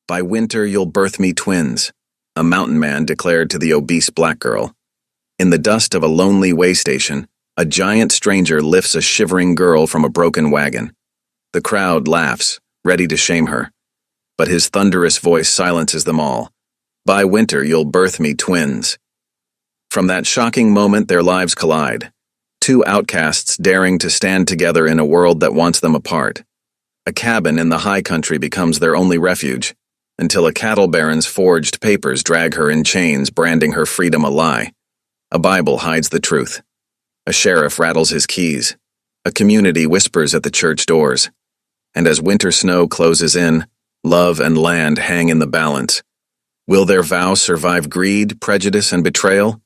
By winter you'll birth me twins, a mountain man declared to the obese black girl. In the dust of a lonely way station, a giant stranger lifts a shivering girl from a broken wagon. The crowd laughs, ready to shame her. But his thunderous voice silences them all. By winter you'll birth me twins. From that shocking moment their lives collide. Two outcasts daring to stand together in a world that wants them apart. A cabin in the high country becomes their only refuge, until a cattle baron's forged papers drag her in chains, branding her freedom a lie. A Bible hides the truth. A sheriff rattles his keys. A community whispers at the church doors. And as winter snow closes in, love and land hang in the balance. Will their vows survive greed, prejudice, and betrayal?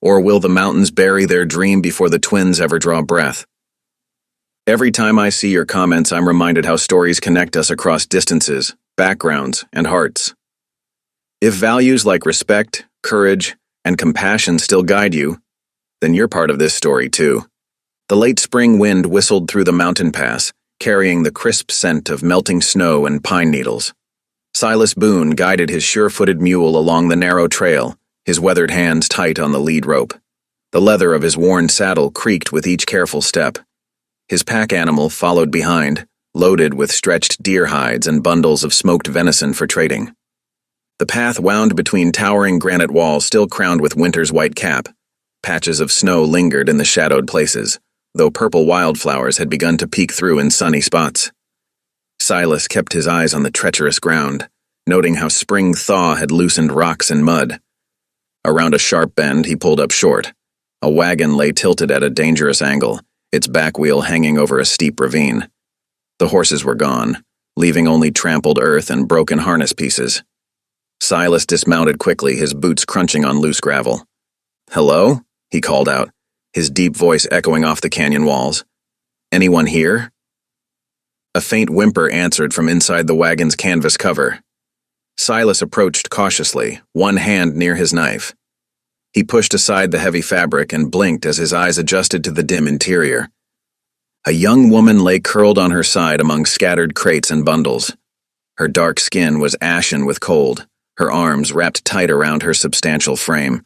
Or will the mountains bury their dream before the twins ever draw breath? Every time I see your comments, I'm reminded how stories connect us across distances, backgrounds, and hearts. If values like respect, courage, and compassion still guide you, then you're part of this story too. The late spring wind whistled through the mountain pass, carrying the crisp scent of melting snow and pine needles. Silas Boone guided his sure-footed mule along the narrow trail, his weathered hands tight on the lead rope. The leather of his worn saddle creaked with each careful step. His pack animal followed behind, loaded with stretched deer hides and bundles of smoked venison for trading. The path wound between towering granite walls still crowned with winter's white cap. Patches of snow lingered in the shadowed places, though purple wildflowers had begun to peek through in sunny spots. Silas kept his eyes on the treacherous ground, noting how spring thaw had loosened rocks and mud. Around a sharp bend, he pulled up short. A wagon lay tilted at a dangerous angle, its back wheel hanging over a steep ravine. The horses were gone, leaving only trampled earth and broken harness pieces. Silas dismounted quickly, his boots crunching on loose gravel. "Hello?" he called out, his deep voice echoing off the canyon walls. "Anyone here?" A faint whimper answered from inside the wagon's canvas cover. Silas approached cautiously, one hand near his knife. He pushed aside the heavy fabric and blinked as his eyes adjusted to the dim interior. A young woman lay curled on her side among scattered crates and bundles. Her dark skin was ashen with cold, her arms wrapped tight around her substantial frame.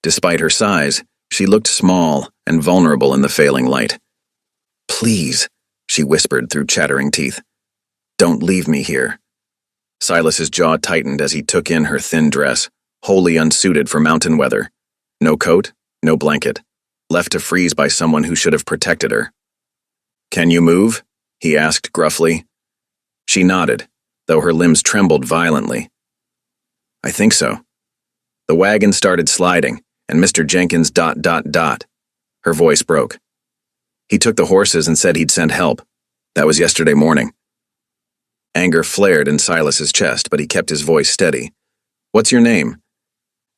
Despite her size, she looked small and vulnerable in the failing light. "Please," she whispered through chattering teeth. "Don't leave me here." Silas's jaw tightened as he took in her thin dress, wholly unsuited for mountain weather. No coat, no blanket, left to freeze by someone who should have protected her. "Can you move?" he asked gruffly. She nodded, though her limbs trembled violently. "I think so." The wagon started sliding, and Mr. Jenkins ... Her voice broke. "He took the horses and said he'd send help. That was yesterday morning." Anger flared in Silas's chest, but he kept his voice steady. "What's your name?"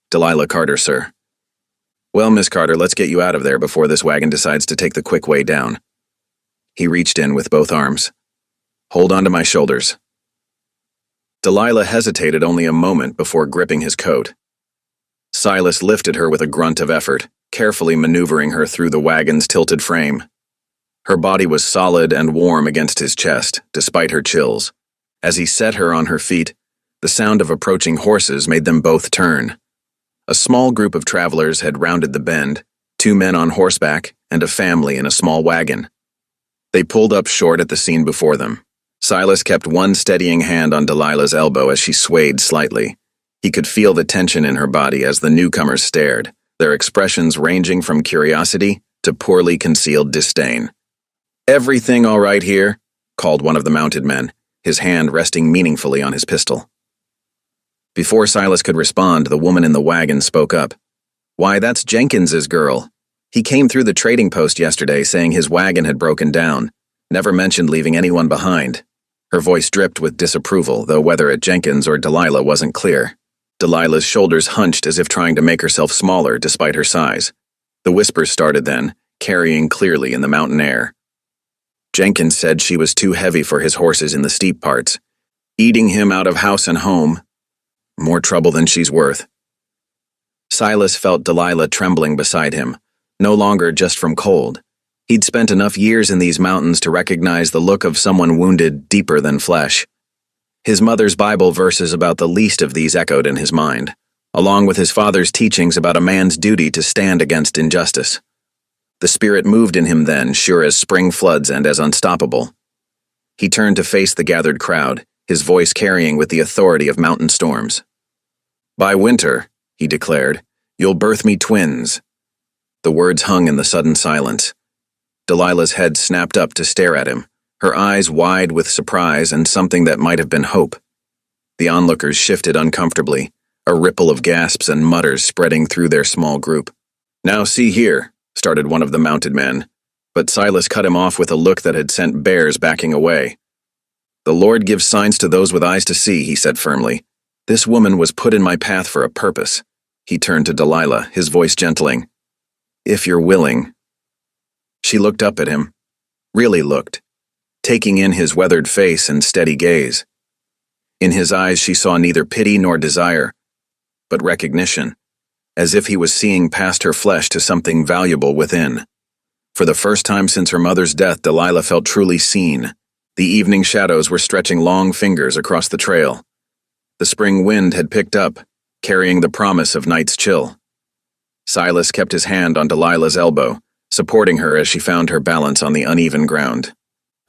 "Delilah Carter, sir." "Well, Miss Carter, let's get you out of there before this wagon decides to take the quick way down." He reached in with both arms. "Hold on to my shoulders." Delilah hesitated only a moment before gripping his coat. Silas lifted her with a grunt of effort, carefully maneuvering her through the wagon's tilted frame. Her body was solid and warm against his chest, despite her chills. As he set her on her feet, the sound of approaching horses made them both turn. A small group of travelers had rounded the bend, 2 men on horseback and a family in a small wagon. They pulled up short at the scene before them. Silas kept one steadying hand on Delilah's elbow as she swayed slightly. He could feel the tension in her body as the newcomers stared, their expressions ranging from curiosity to poorly concealed disdain. "Everything all right here?" called one of the mounted men, his hand resting meaningfully on his pistol. Before Silas could respond, the woman in the wagon spoke up. "Why, that's Jenkins's girl. He came through the trading post yesterday saying his wagon had broken down, never mentioned leaving anyone behind." Her voice dripped with disapproval, though whether at Jenkins or Delilah wasn't clear. Delilah's shoulders hunched as if trying to make herself smaller despite her size. The whispers started then, carrying clearly in the mountain air. Jenkins said she was too heavy for his horses in the steep parts, eating him out of house and home. More trouble than she's worth. Silas felt Delilah trembling beside him, no longer just from cold. He'd spent enough years in these mountains to recognize the look of someone wounded deeper than flesh. His mother's Bible verses about the least of these echoed in his mind, along with his father's teachings about a man's duty to stand against injustice. The spirit moved in him then, sure as spring floods and as unstoppable. He turned to face the gathered crowd, his voice carrying with the authority of mountain storms. "By winter," he declared, "you'll birth me twins." The words hung in the sudden silence. Delilah's head snapped up to stare at him, her eyes wide with surprise and something that might have been hope. The onlookers shifted uncomfortably, a ripple of gasps and mutters spreading through their small group. "Now see here," started one of the mounted men, but Silas cut him off with a look that had sent bears backing away. "The Lord gives signs to those with eyes to see," he said firmly. "This woman was put in my path for a purpose." He turned to Delilah, his voice gentling. "If you're willing." She looked up at him, really looked, taking in his weathered face and steady gaze. In his eyes she saw neither pity nor desire, but recognition, as if he was seeing past her flesh to something valuable within. For the first time since her mother's death, Delilah felt truly seen. The evening shadows were stretching long fingers across the trail. The spring wind had picked up, carrying the promise of night's chill. Silas kept his hand on Delilah's elbow, supporting her as she found her balance on the uneven ground.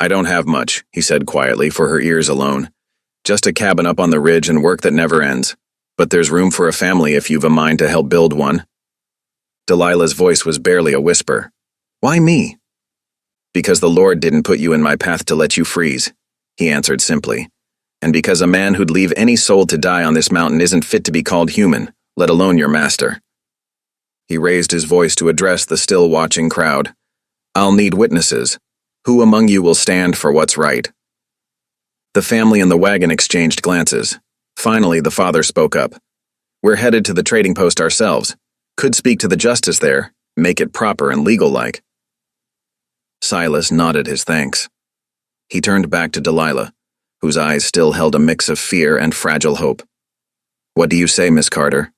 "I don't have much," he said quietly for her ears alone. "Just a cabin up on the ridge and work that never ends. But there's room for a family if you've a mind to help build one." Delilah's voice was barely a whisper. "Why me?" "Because the Lord didn't put you in my path to let you freeze," he answered simply. "And because a man who'd leave any soul to die on this mountain isn't fit to be called human, let alone your master." He raised his voice to address the still watching crowd. "I'll need witnesses. Who among you will stand for what's right?" The family in the wagon exchanged glances. Finally, the father spoke up. "We're headed to the trading post ourselves. Could speak to the justice there, make it proper and legal-like." Silas nodded his thanks. He turned back to Delilah, whose eyes still held a mix of fear and fragile hope. "What do you say, Miss Carter?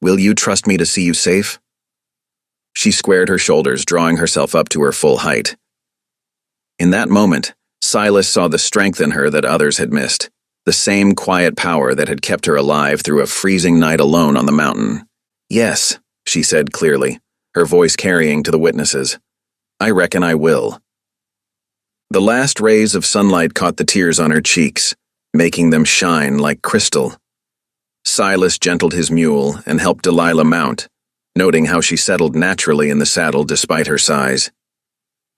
Will you trust me to see you safe?" She squared her shoulders, drawing herself up to her full height. In that moment, Silas saw the strength in her that others had missed, the same quiet power that had kept her alive through a freezing night alone on the mountain. "Yes," she said clearly, her voice carrying to the witnesses. "I reckon I will." The last rays of sunlight caught the tears on her cheeks, making them shine like crystal. Silas gentled his mule and helped Delilah mount, noting how she settled naturally in the saddle despite her size.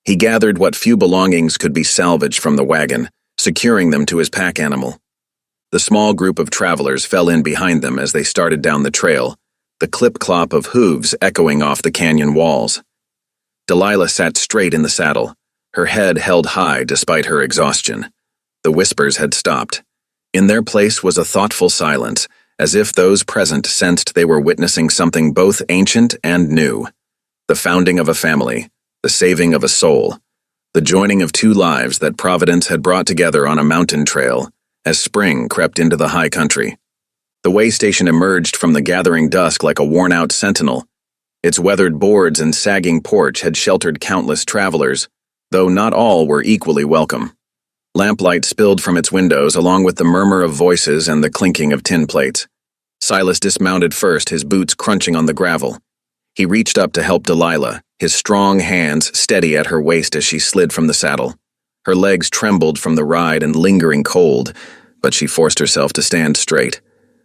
He gathered what few belongings could be salvaged from the wagon, securing them to his pack animal. The small group of travelers fell in behind them as they started down the trail, the clip-clop of hooves echoing off the canyon walls. Delilah sat straight in the saddle, her head held high despite her exhaustion. The whispers had stopped. In their place was a thoughtful silence, as if those present sensed they were witnessing something both ancient and new. The founding of a family, the saving of a soul, the joining of two lives that Providence had brought together on a mountain trail as spring crept into the high country. The way station emerged from the gathering dusk like a worn-out sentinel. Its weathered boards and sagging porch had sheltered countless travelers, though not all were equally welcome. Lamplight spilled from its windows along with the murmur of voices and the clinking of tin plates. Silas dismounted first, his boots crunching on the gravel. He reached up to help Delilah, his strong hands steady at her waist as she slid from the saddle. Her legs trembled from the ride and lingering cold, but she forced herself to stand straight.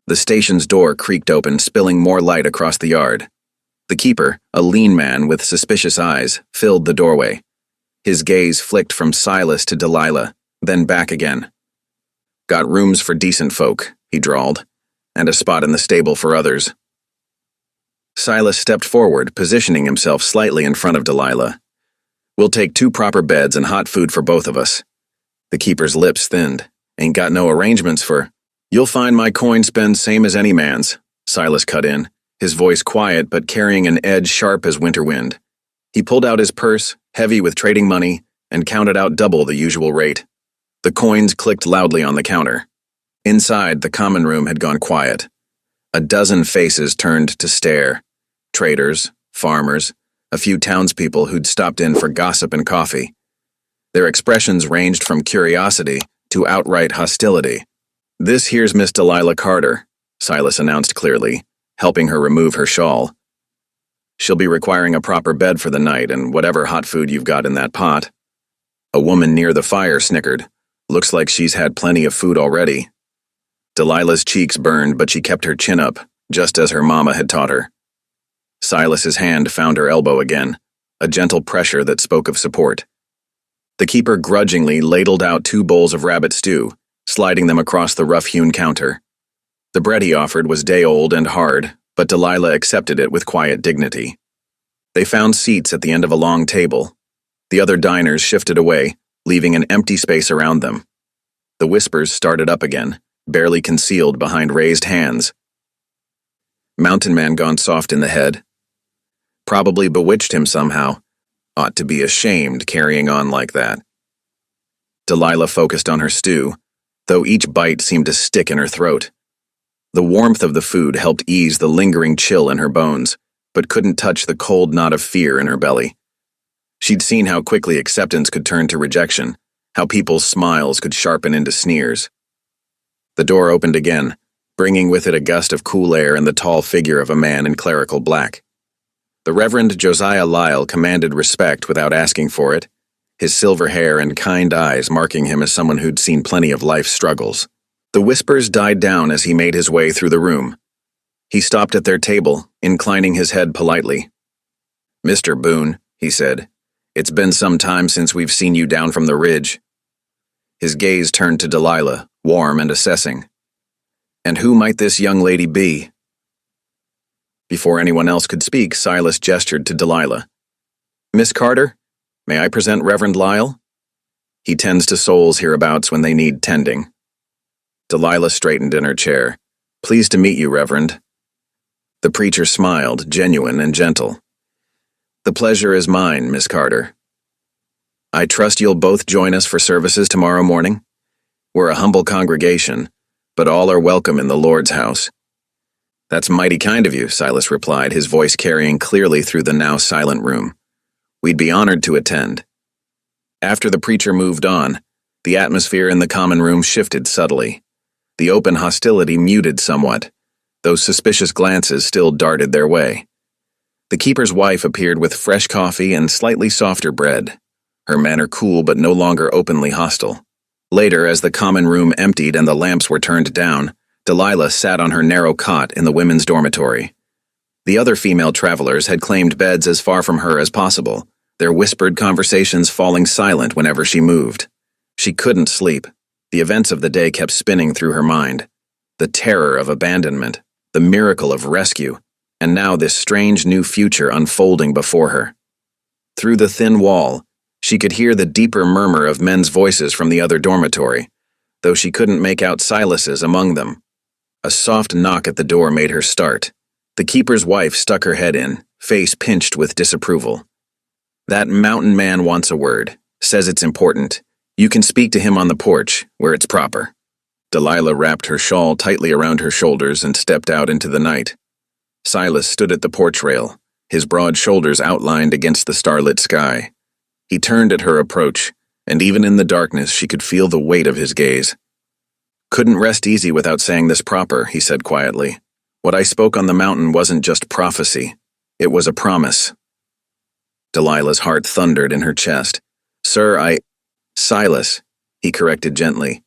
The station's door creaked open, spilling more light across the yard. The keeper, a lean man with suspicious eyes, filled the doorway. His gaze flicked from Silas to Delilah, then back again. "Got rooms for decent folk," he drawled, "and a spot in the stable for others." Silas stepped forward, positioning himself slightly in front of Delilah. "We'll take 2 proper beds and hot food for both of us." The keeper's lips thinned. "Ain't got no arrangements for—" "You'll find my coin spends same as any man's," Silas cut in, his voice quiet but carrying an edge sharp as winter wind. He pulled out his purse, heavy with trading money, and counted out double the usual rate. The coins clicked loudly on the counter. Inside, the common room had gone quiet. A dozen faces turned to stare. Traders, farmers, a few townspeople who'd stopped in for gossip and coffee. Their expressions ranged from curiosity to outright hostility. "This here's Miss Delilah Carter," Silas announced clearly, helping her remove her shawl. "She'll be requiring a proper bed for the night and whatever hot food you've got in that pot." A woman near the fire snickered. "Looks like she's had plenty of food already." Delilah's cheeks burned, but she kept her chin up, just as her mama had taught her. Silas's hand found her elbow again, a gentle pressure that spoke of support. The keeper grudgingly ladled out 2 bowls of rabbit stew, sliding them across the rough-hewn counter. The bread he offered was day-old and hard, but Delilah accepted it with quiet dignity. They found seats at the end of a long table. The other diners shifted away, leaving an empty space around them. The whispers started up again, barely concealed behind raised hands. "Mountain Man gone soft in the head. Probably bewitched him somehow. Ought to be ashamed carrying on like that." Delilah focused on her stew, though each bite seemed to stick in her throat. The warmth of the food helped ease the lingering chill in her bones, but couldn't touch the cold knot of fear in her belly. She'd seen how quickly acceptance could turn to rejection, how people's smiles could sharpen into sneers. The door opened again, bringing with it a gust of cool air and the tall figure of a man in clerical black. The Reverend Josiah Lyle commanded respect without asking for it, his silver hair and kind eyes marking him as someone who'd seen plenty of life's struggles. The whispers died down as he made his way through the room. He stopped at their table, inclining his head politely. "Mr. Boone," he said, "it's been some time since we've seen you down from the ridge." His gaze turned to Delilah, warm and assessing. "And who might this young lady be?" Before anyone else could speak, Silas gestured to Delilah. "Miss Carter, may I present Reverend Lyle? He tends to souls hereabouts when they need tending." Delilah straightened in her chair. "Pleased to meet you, Reverend." The preacher smiled, genuine and gentle. "The pleasure is mine, Miss Carter. I trust you'll both join us for services tomorrow morning. We're a humble congregation, but all are welcome in the Lord's house." "That's mighty kind of you," Silas replied, his voice carrying clearly through the now silent room. "We'd be honored to attend." After the preacher moved on, the atmosphere in the common room shifted subtly. The open hostility muted somewhat, though suspicious glances still darted their way. The keeper's wife appeared with fresh coffee and slightly softer bread, her manner cool but no longer openly hostile. Later, as the common room emptied and the lamps were turned down, Delilah sat on her narrow cot in the women's dormitory. The other female travelers had claimed beds as far from her as possible, their whispered conversations falling silent whenever she moved. She couldn't sleep. The events of the day kept spinning through her mind. The terror of abandonment, the miracle of rescue, and now this strange new future unfolding before her. Through the thin wall, she could hear the deeper murmur of men's voices from the other dormitory, though she couldn't make out Silas's among them. A soft knock at the door made her start. The keeper's wife stuck her head in, face pinched with disapproval. "That mountain man wants a word, says it's important. You can speak to him on the porch, where it's proper." Delilah wrapped her shawl tightly around her shoulders and stepped out into the night. Silas stood at the porch rail, his broad shoulders outlined against the starlit sky. He turned at her approach, and even in the darkness she could feel the weight of his gaze. "Couldn't rest easy without saying this proper," he said quietly. "What I spoke on the mountain wasn't just prophecy. It was a promise." Delilah's heart thundered in her chest. "Sir, Silas," he corrected gently.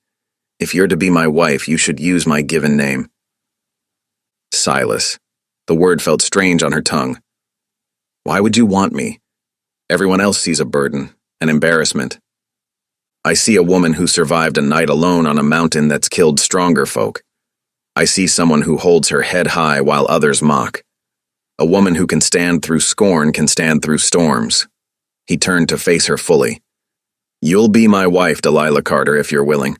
"If you're to be my wife, you should use my given name." Silas. The word felt strange on her tongue. "Why would you want me? Everyone else sees a burden, an embarrassment. I see a woman who survived a night alone on a mountain that's killed stronger folk. I see someone who holds her head high while others mock. A woman who can stand through scorn can stand through storms." He turned to face her fully. "You'll be my wife, Delilah Carter, if you're willing.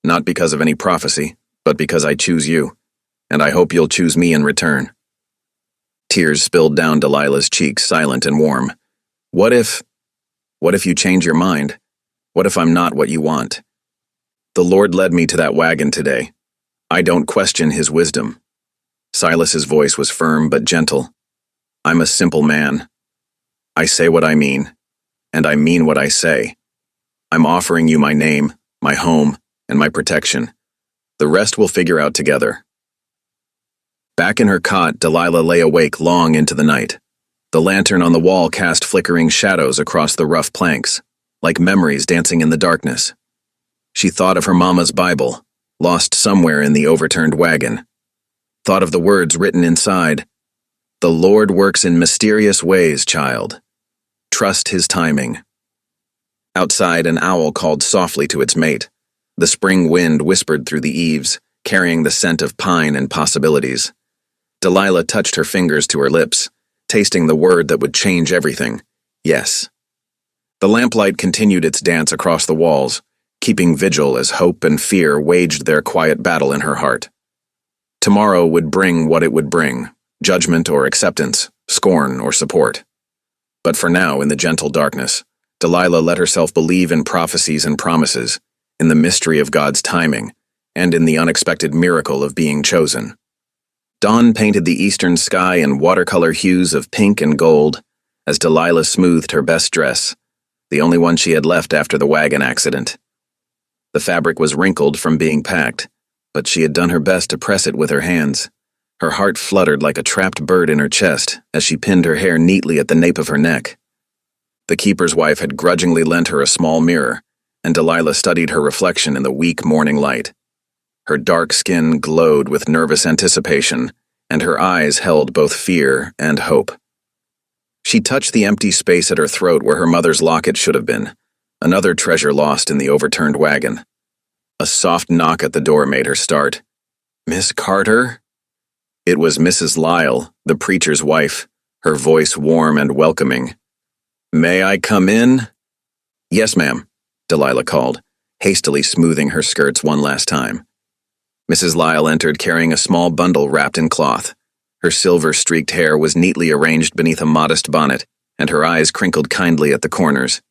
Not because of any prophecy, but because I choose you, and I hope you'll choose me in return." Tears spilled down Delilah's cheeks, silent and warm. What if you change your mind? What if I'm not what you want? The Lord led me to that wagon today. I don't question his wisdom." Silas's voice was firm but gentle. "I'm a simple man. I say what I mean, and I mean what I say. I'm offering you my name, my home, and my protection. The rest we'll figure out together. Back in her cot, Delilah lay awake long into the night. The lantern on the wall cast flickering shadows across the rough planks, like memories dancing in the darkness. She thought of her mama's Bible, lost somewhere in the overturned wagon. Thought of the words written inside. "The Lord works in mysterious ways, child. Trust his timing." Outside, an owl called softly to its mate. The spring wind whispered through the eaves, carrying the scent of pine and possibilities. Delilah touched her fingers to her lips, tasting the word that would change everything. Yes. The lamplight continued its dance across the walls, keeping vigil as hope and fear waged their quiet battle in her heart. Tomorrow would bring what it would bring, judgment or acceptance, scorn or support. But for now, in the gentle darkness, Delilah let herself believe in prophecies and promises, in the mystery of God's timing, and in the unexpected miracle of being chosen. Dawn painted the eastern sky in watercolor hues of pink and gold as Delilah smoothed her best dress, the only one she had left after the wagon accident. The fabric was wrinkled from being packed, but she had done her best to press it with her hands. Her heart fluttered like a trapped bird in her chest as she pinned her hair neatly at the nape of her neck. The keeper's wife had grudgingly lent her a small mirror, and Delilah studied her reflection in the weak morning light. Her dark skin glowed with nervous anticipation, and her eyes held both fear and hope. She touched the empty space at her throat where her mother's locket should have been, another treasure lost in the overturned wagon. A soft knock at the door made her start. "Miss Carter?" It was Mrs. Lyle, the preacher's wife, her voice warm and welcoming. "May I come in?" "Yes, ma'am," Delilah called, hastily smoothing her skirts one last time. Mrs. Lyle entered carrying a small bundle wrapped in cloth. Her silver-streaked hair was neatly arranged beneath a modest bonnet, and her eyes crinkled kindly at the corners.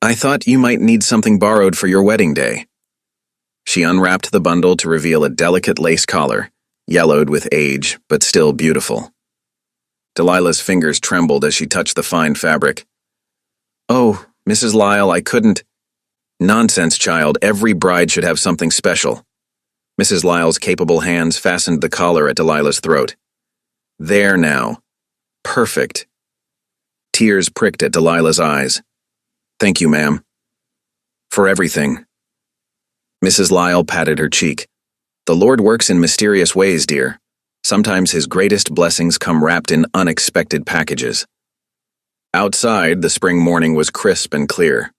"I thought you might need something borrowed for your wedding day." She unwrapped the bundle to reveal a delicate lace collar, yellowed with age, but still beautiful. Delilah's fingers trembled as she touched the fine fabric. "Oh, Mrs. Lyle, I couldn't—" "Nonsense, child. Every bride should have something special." Mrs. Lyle's capable hands fastened the collar at Delilah's throat. "There now. Perfect." Tears pricked at Delilah's eyes. "Thank you, ma'am." "For everything." Mrs. Lyle patted her cheek. "The Lord works in mysterious ways, dear. Sometimes his greatest blessings come wrapped in unexpected packages." Outside, the spring morning was crisp and clear.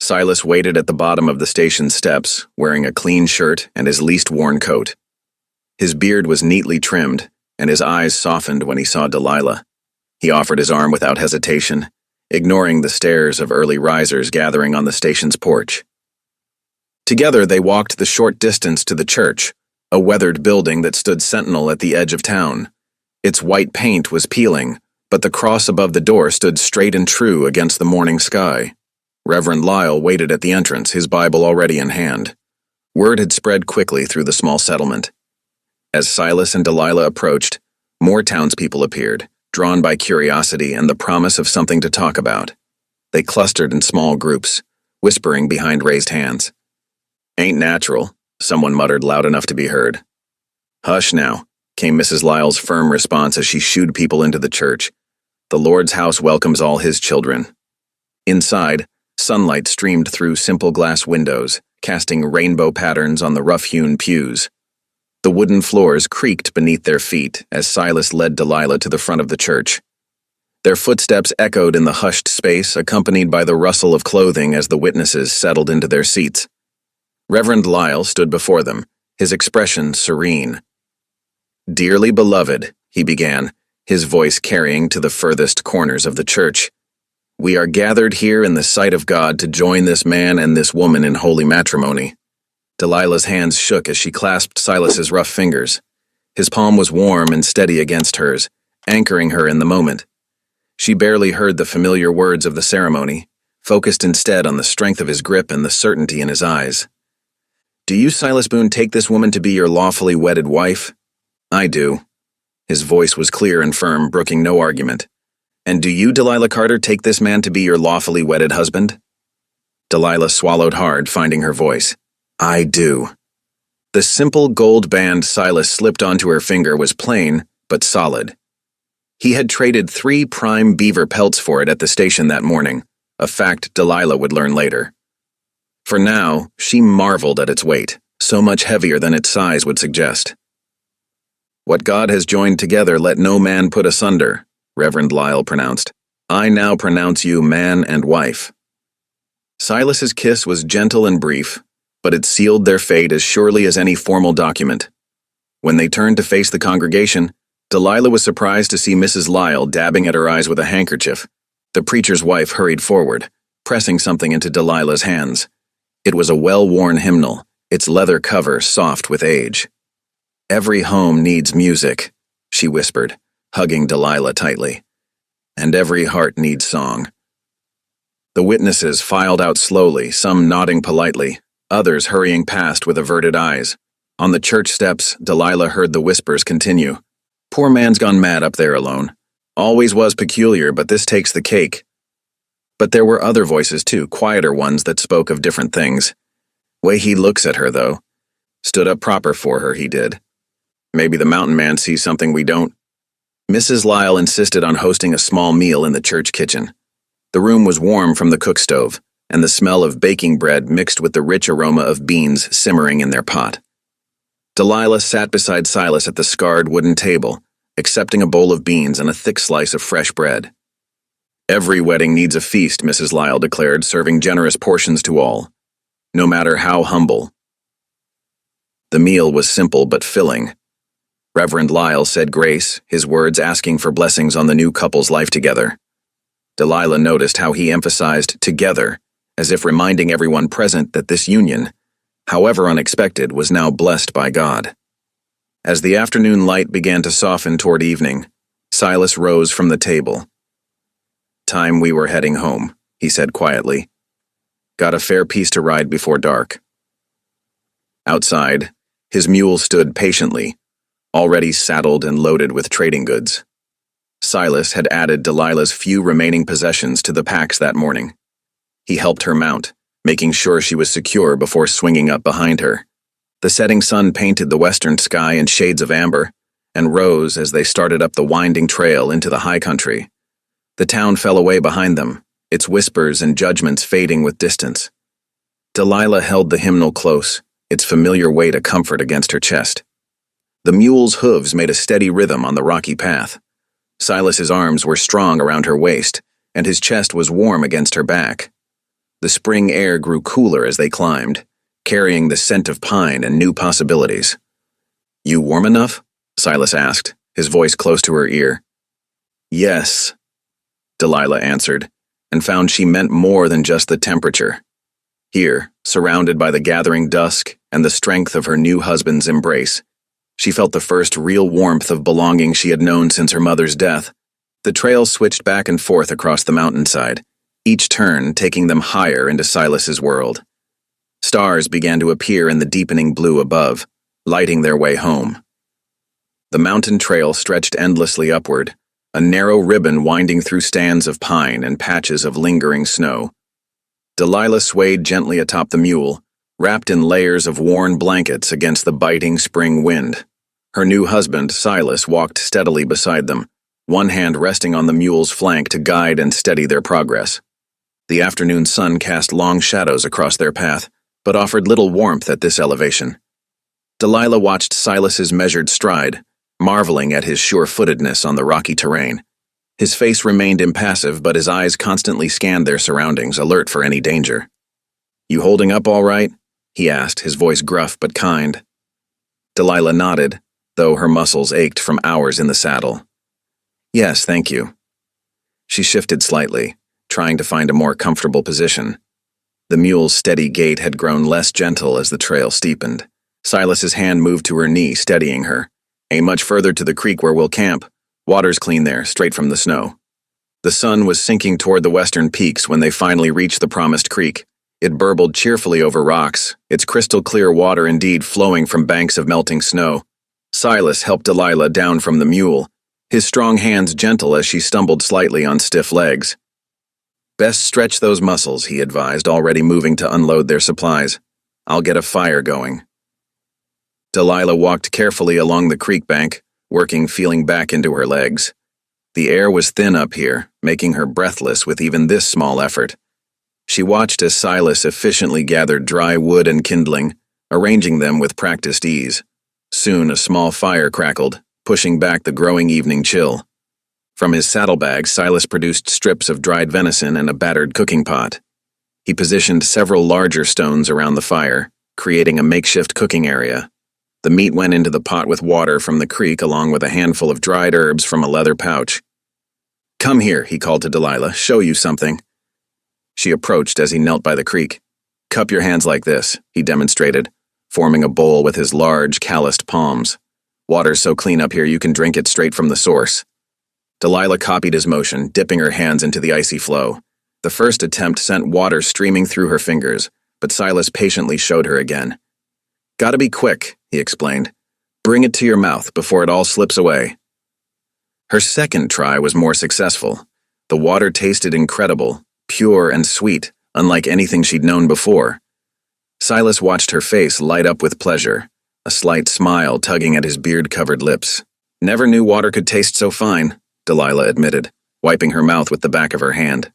Silas waited at the bottom of the station steps, wearing a clean shirt and his least-worn coat. His beard was neatly trimmed, and his eyes softened when he saw Delilah. He offered his arm without hesitation, ignoring the stares of early risers gathering on the station's porch. Together they walked the short distance to the church, a weathered building that stood sentinel at the edge of town. Its white paint was peeling, but the cross above the door stood straight and true against the morning sky. Reverend Lyle waited at the entrance, his Bible already in hand. Word had spread quickly through the small settlement. As Silas and Delilah approached, more townspeople appeared, drawn by curiosity and the promise of something to talk about. They clustered in small groups, whispering behind raised hands. "Ain't natural," someone muttered loud enough to be heard. "Hush now," came Mrs. Lyle's firm response as she shooed people into the church. "The Lord's house welcomes all his children." Inside, sunlight streamed through simple glass windows, casting rainbow patterns on the rough-hewn pews. The wooden floors creaked beneath their feet as Silas led Delilah to the front of the church. Their footsteps echoed in the hushed space, accompanied by the rustle of clothing as the witnesses settled into their seats. Reverend Lyle stood before them, his expression serene. "Dearly beloved," he began, his voice carrying to the furthest corners of the church, "we are gathered here in the sight of God to join this man and this woman in holy matrimony." Delilah's hands shook as she clasped Silas's rough fingers. His palm was warm and steady against hers, anchoring her in the moment. She barely heard the familiar words of the ceremony, focused instead on the strength of his grip and the certainty in his eyes. "Do you, Silas Boone, take this woman to be your lawfully wedded wife?" "I do." His voice was clear and firm, brooking no argument. "And do you, Delilah Carter, take this man to be your lawfully wedded husband?" Delilah swallowed hard, finding her voice. I do. The simple gold band Silas slipped onto her finger was plain, but solid. He had traded 3 prime beaver pelts for it at the station that morning, a fact Delilah would learn later. For now, she marveled at its weight, so much heavier than its size would suggest. "What God has joined together, let no man put asunder," Reverend Lyle pronounced. "I now pronounce you man and wife." Silas's kiss was gentle and brief, but it sealed their fate as surely as any formal document. When they turned to face the congregation, Delilah was surprised to see Mrs. Lyle dabbing at her eyes with a handkerchief. The preacher's wife hurried forward, pressing something into Delilah's hands. It was a well-worn hymnal, its leather cover soft with age. "Every home needs music," she whispered, hugging Delilah tightly. "And every heart needs song." The witnesses filed out slowly, some nodding politely, others hurrying past with averted eyes. On the church steps, Delilah heard the whispers continue. "Poor man's gone mad up there alone. Always was peculiar, but this takes the cake." But there were other voices too, quieter ones that spoke of different things. "Way he looks at her, though. Stood up proper for her, he did. Maybe the mountain man sees something we don't." Mrs. Lyle insisted on hosting a small meal in the church kitchen. The room was warm from the cook stove, and the smell of baking bread mixed with the rich aroma of beans simmering in their pot. Delilah sat beside Silas at the scarred wooden table, accepting a bowl of beans and a thick slice of fresh bread. "Every wedding needs a feast," Mrs. Lyle declared, serving generous portions to all, no matter how humble. The meal was simple but filling. Reverend Lyle said grace, his words asking for blessings on the new couple's life together. Delilah noticed how he emphasized "together," as if reminding everyone present that this union, however unexpected, was now blessed by God. As the afternoon light began to soften toward evening, Silas rose from the table. "Time we were heading home," he said quietly. "Got a fair piece to ride before dark." Outside, his mule stood patiently, already saddled and loaded with trading goods. Silas had added Delilah's few remaining possessions to the packs that morning. He helped her mount, making sure she was secure before swinging up behind her. The setting sun painted the western sky in shades of amber, and rose as they started up the winding trail into the high country. The town fell away behind them, its whispers and judgments fading with distance. Delilah held the hymnal close, its familiar weight a comfort against her chest. The mule's hooves made a steady rhythm on the rocky path. Silas's arms were strong around her waist, and his chest was warm against her back. The spring air grew cooler as they climbed, carrying the scent of pine and new possibilities. "You warm enough?" Silas asked, his voice close to her ear. "Yes," Delilah answered, and found she meant more than just the temperature. Here, surrounded by the gathering dusk and the strength of her new husband's embrace, she felt the first real warmth of belonging she had known since her mother's death. The trail switched back and forth across the mountainside, each turn taking them higher into Silas's world. Stars began to appear in the deepening blue above, lighting their way home. The mountain trail stretched endlessly upward, a narrow ribbon winding through stands of pine and patches of lingering snow. Delilah swayed gently atop the mule, wrapped in layers of worn blankets against the biting spring wind. Her new husband, Silas, walked steadily beside them, one hand resting on the mule's flank to guide and steady their progress. The afternoon sun cast long shadows across their path, but offered little warmth at this elevation. Delilah watched Silas's measured stride, marveling at his sure-footedness on the rocky terrain. His face remained impassive, but his eyes constantly scanned their surroundings, alert for any danger. "You holding up all right?" he asked, his voice gruff but kind. Delilah nodded, though her muscles ached from hours in the saddle. "Yes, thank you." She shifted slightly, trying to find a more comfortable position. The mule's steady gait had grown less gentle as the trail steepened. Silas's hand moved to her knee, steadying her. "Ain't much further to the creek where we'll camp. Water's clean there, straight from the snow." The sun was sinking toward the western peaks when they finally reached the promised creek. It burbled cheerfully over rocks, its crystal-clear water indeed flowing from banks of melting snow. Silas helped Delilah down from the mule, his strong hands gentle as she stumbled slightly on stiff legs. "Best stretch those muscles," he advised, already moving to unload their supplies. I'll get a fire going." Delilah walked carefully along the creek bank, working feeling back into her legs. The air was thin up here, making her breathless with even this small effort. She watched as Silas efficiently gathered dry wood and kindling, arranging them with practiced ease. Soon a small fire crackled, pushing back the growing evening chill. From his saddlebag, Silas produced strips of dried venison and a battered cooking pot. He positioned several larger stones around the fire, creating a makeshift cooking area. The meat went into the pot with water from the creek along with a handful of dried herbs from a leather pouch. "Come here," he called to Delilah, "show you something." She approached as he knelt by the creek. "Cup your hands like this," he demonstrated, forming a bowl with his large, calloused palms. "Water's so clean up here you can drink it straight from the source." Delilah copied his motion, dipping her hands into the icy flow. The first attempt sent water streaming through her fingers, but Silas patiently showed her again. "Gotta be quick," he explained. "Bring it to your mouth before it all slips away." Her second try was more successful. The water tasted incredible, pure and sweet, unlike anything she'd known before. Silas watched her face light up with pleasure, a slight smile tugging at his beard-covered lips. "Never knew water could taste so fine," Delilah admitted, wiping her mouth with the back of her hand.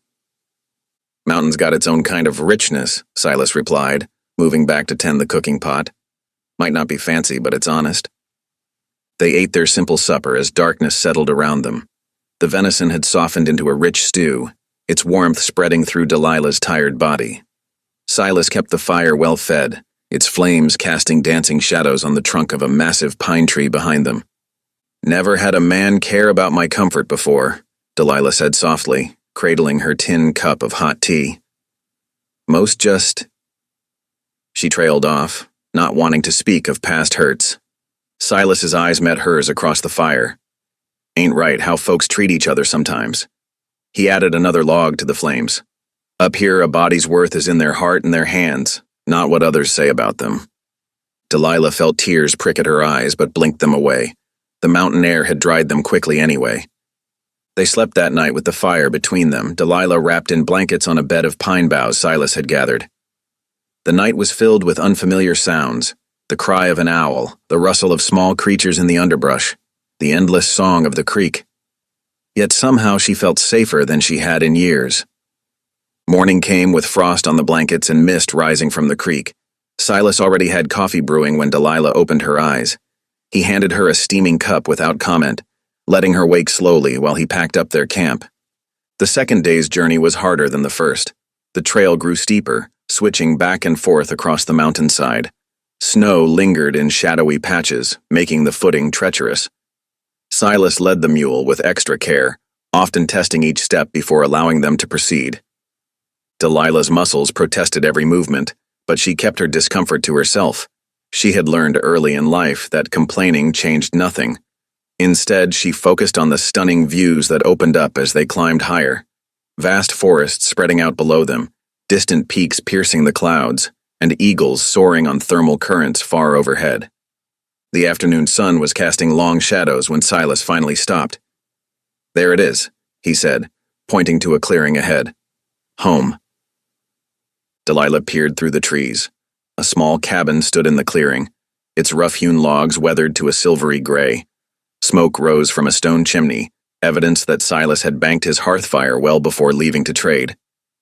"Mountain's got its own kind of richness," Silas replied, moving back to tend the cooking pot. "Might not be fancy, but it's honest." They ate their simple supper as darkness settled around them. The venison had softened into a rich stew, its warmth spreading through Delilah's tired body. Silas kept the fire well fed, its flames casting dancing shadows on the trunk of a massive pine tree behind them. "Never had a man care about my comfort before," Delilah said softly, cradling her tin cup of hot tea. "Most just—" She trailed off, not wanting to speak of past hurts. Silas's eyes met hers across the fire. "Ain't right how folks treat each other sometimes." He added another log to the flames. "Up here, a body's worth is in their heart and their hands, not what others say about them." Delilah felt tears prick at her eyes but blinked them away. The mountain air had dried them quickly anyway. They slept that night with the fire between them, Delilah wrapped in blankets on a bed of pine boughs Silas had gathered. The night was filled with unfamiliar sounds, the cry of an owl, the rustle of small creatures in the underbrush, the endless song of the creek. Yet somehow she felt safer than she had in years. Morning came with frost on the blankets and mist rising from the creek. Silas already had coffee brewing when Delilah opened her eyes. He handed her a steaming cup without comment, letting her wake slowly while he packed up their camp. The second day's journey was harder than the first. The trail grew steeper, switching back and forth across the mountainside. Snow lingered in shadowy patches, making the footing treacherous. Silas led the mule with extra care, often testing each step before allowing them to proceed. Delilah's muscles protested every movement, but she kept her discomfort to herself. She had learned early in life that complaining changed nothing. Instead, she focused on the stunning views that opened up as they climbed higher. Vast forests spreading out below them, distant peaks piercing the clouds, and eagles soaring on thermal currents far overhead. The afternoon sun was casting long shadows when Silas finally stopped. "There it is," he said, pointing to a clearing ahead. "Home." Delilah peered through the trees. A small cabin stood in the clearing, its rough-hewn logs weathered to a silvery gray. Smoke rose from a stone chimney, evidence that Silas had banked his hearth fire well before leaving to trade.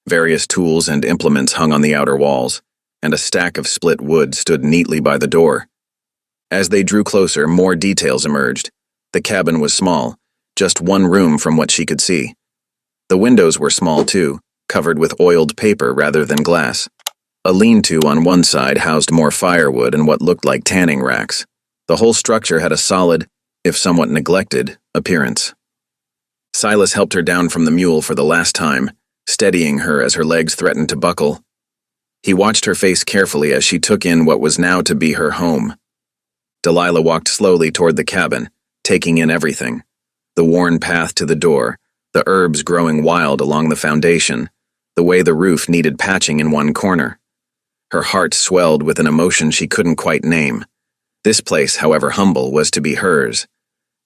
Various tools and implements hung on the outer walls, and a stack of split wood stood neatly by the door. As they drew closer, more details emerged. The cabin was small, just one room from what she could see. The windows were small too, covered with oiled paper rather than glass. A lean-to on one side housed more firewood and what looked like tanning racks. The whole structure had a solid, if somewhat neglected, appearance. Silas helped her down from the mule for the last time, steadying her as her legs threatened to buckle. He watched her face carefully as she took in what was now to be her home. Delilah walked slowly toward the cabin, taking in everything. The worn path to the door, the herbs growing wild along the foundation, the way the roof needed patching in one corner. Her heart swelled with an emotion she couldn't quite name. This place, however humble, was to be hers.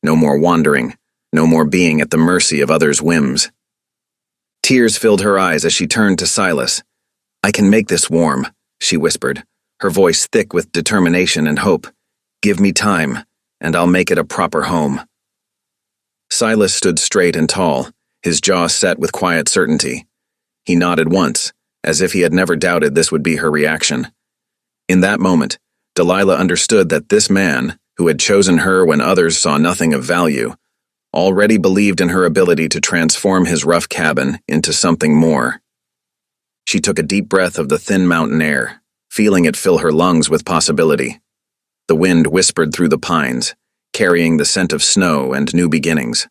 No more wandering, no more being at the mercy of others' whims. Tears filled her eyes as she turned to Silas. "I can make this warm," she whispered, her voice thick with determination and hope. "Give me time, and I'll make it a proper home." Silas stood straight and tall, his jaw set with quiet certainty. He nodded once, as if he had never doubted this would be her reaction. In that moment, Delilah understood that this man, who had chosen her when others saw nothing of value, already believed in her ability to transform his rough cabin into something more. She took a deep breath of the thin mountain air, feeling it fill her lungs with possibility. The wind whispered through the pines, carrying the scent of snow and new beginnings.